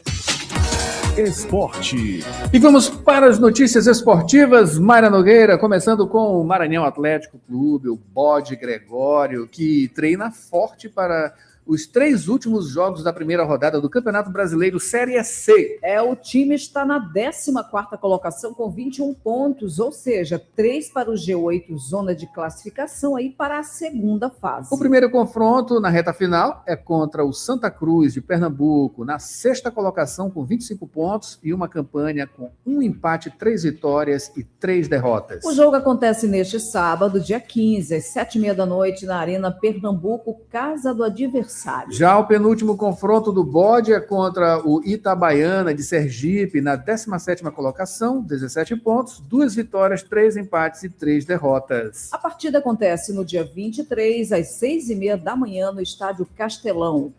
Esporte. E vamos para as notícias esportivas. Mayra Nogueira, começando com o Maranhão Atlético Clube, o Bode Gregório, que treina forte para os 3 últimos jogos da primeira rodada do Campeonato Brasileiro Série C. O time está na 14ª colocação com 21 pontos, ou seja, 3 para o G8, zona de classificação aí para a segunda fase. O primeiro confronto na reta final é contra o Santa Cruz de Pernambuco, na 6ª colocação com 25 pontos e uma campanha com 1 empate, 3 vitórias e 3 derrotas. O jogo acontece neste sábado, dia 15, às 7h30 da noite, na Arena Pernambuco, Casa do Adversário. adversário. Já o penúltimo confronto do bode é contra o Itabaiana de Sergipe, na 17ª colocação, 17 pontos, 2 vitórias, 3 empates e 3 derrotas. A partida acontece no dia 23, às 6h30 da manhã, no estádio Castelão.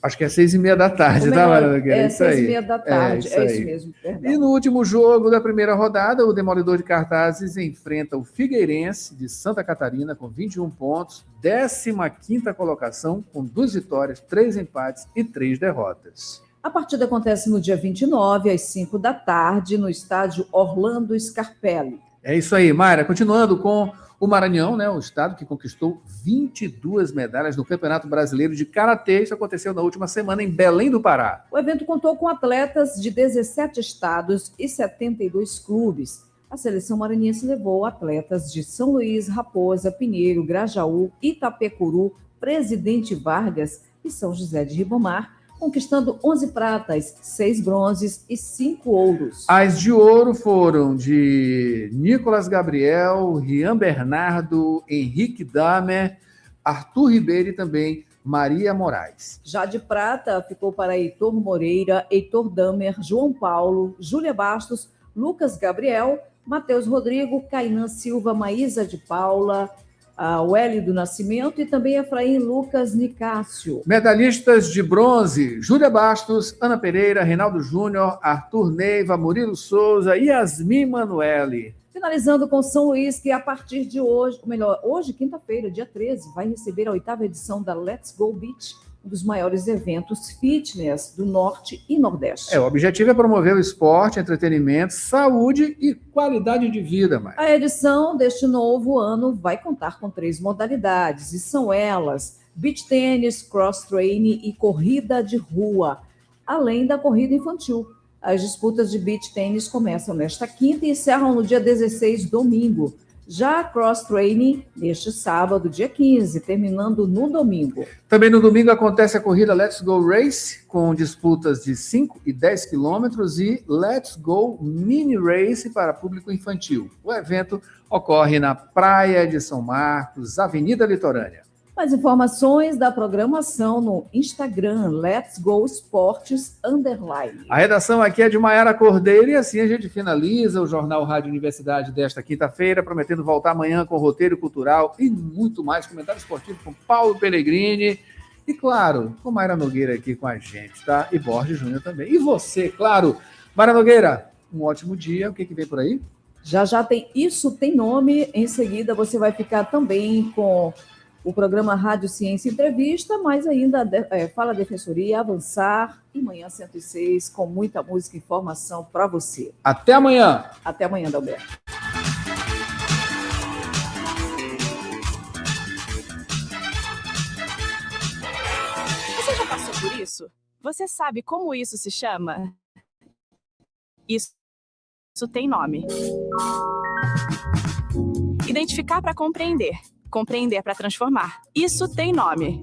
Acho que é 6h30 da tarde, tá, Maria Nogueira? É, isso aí. 6h30 da tarde, é isso mesmo, perdão. E no último jogo da primeira rodada, o Demolidor de Cartazes enfrenta o Figueirense de Santa Catarina com 21 pontos, 15ª colocação, com 2 vitórias, 3 empates e 3 derrotas. A partida acontece no dia 29, às 5 da tarde, no estádio Orlando Scarpelli. É isso aí, Mayra. Continuando com o Maranhão, né, o estado que conquistou 22 medalhas no Campeonato Brasileiro de Karatê. Isso aconteceu na última semana em Belém do Pará. O evento contou com atletas de 17 estados e 72 clubes. A seleção maranhense levou atletas de São Luís, Raposa, Pinheiro, Grajaú, Itapecuru, Presidente Vargas e São José de Ribamar, conquistando 11 pratas, 6 bronzes e 5 ouros. As de ouro foram de Nicolas Gabriel, Rian Bernardo, Henrique Damer, Arthur Ribeiro e também Maria Moraes. Já de prata ficou para Heitor Moreira, Heitor Damer, João Paulo, Júlia Bastos, Lucas Gabriel, Matheus Rodrigo, Cainan Silva, Maísa de Paula, o Hélio do Nascimento e também Efraim Lucas Nicásio. Medalhistas de bronze, Júlia Bastos, Ana Pereira, Reinaldo Júnior, Arthur Neiva, Murilo Souza e Yasmin Manoeli. Finalizando com São Luís, que a partir de hoje, ou melhor, hoje, quinta-feira, dia 13, vai receber a 8ª edição da Let's Go Beach, um dos maiores eventos fitness do Norte e Nordeste. O objetivo é promover o esporte, entretenimento, saúde e qualidade de vida. A edição deste novo ano vai contar com 3 modalidades, e são elas: beach tênis, cross-training e corrida de rua, além da corrida infantil. As disputas de beach tênis começam nesta quinta e encerram no dia 16, domingo. Já a cross-training, neste sábado, dia 15, terminando no domingo. Também no domingo acontece a corrida Let's Go Race, com disputas de 5 e 10 quilômetros, e Let's Go Mini Race para público infantil. O evento ocorre na Praia de São Marcos, Avenida Litorânea. Mais informações da programação no Instagram, Let's Go Esportes _. A redação aqui é de Maiara Cordeiro e assim a gente finaliza o Jornal Rádio Universidade desta quinta-feira, prometendo voltar amanhã com roteiro cultural e muito mais, comentário esportivo com Paulo Pellegrini e, claro, com Mayra Nogueira aqui com a gente, tá? E Borges Júnior também. E você, claro. Mayra Nogueira, um ótimo dia. O que vem por aí? Já tem Isso Tem Nome. Em seguida você vai ficar também com o programa Rádio Ciência Entrevista, mas ainda Fala Defensoria, Avançar e Manhã 106, com muita música e informação para você. Até amanhã. Até amanhã, Dalberto. Você já passou por isso? Você sabe como isso se chama? Isso tem nome. Identificar para compreender. Compreender para transformar. Isso tem nome.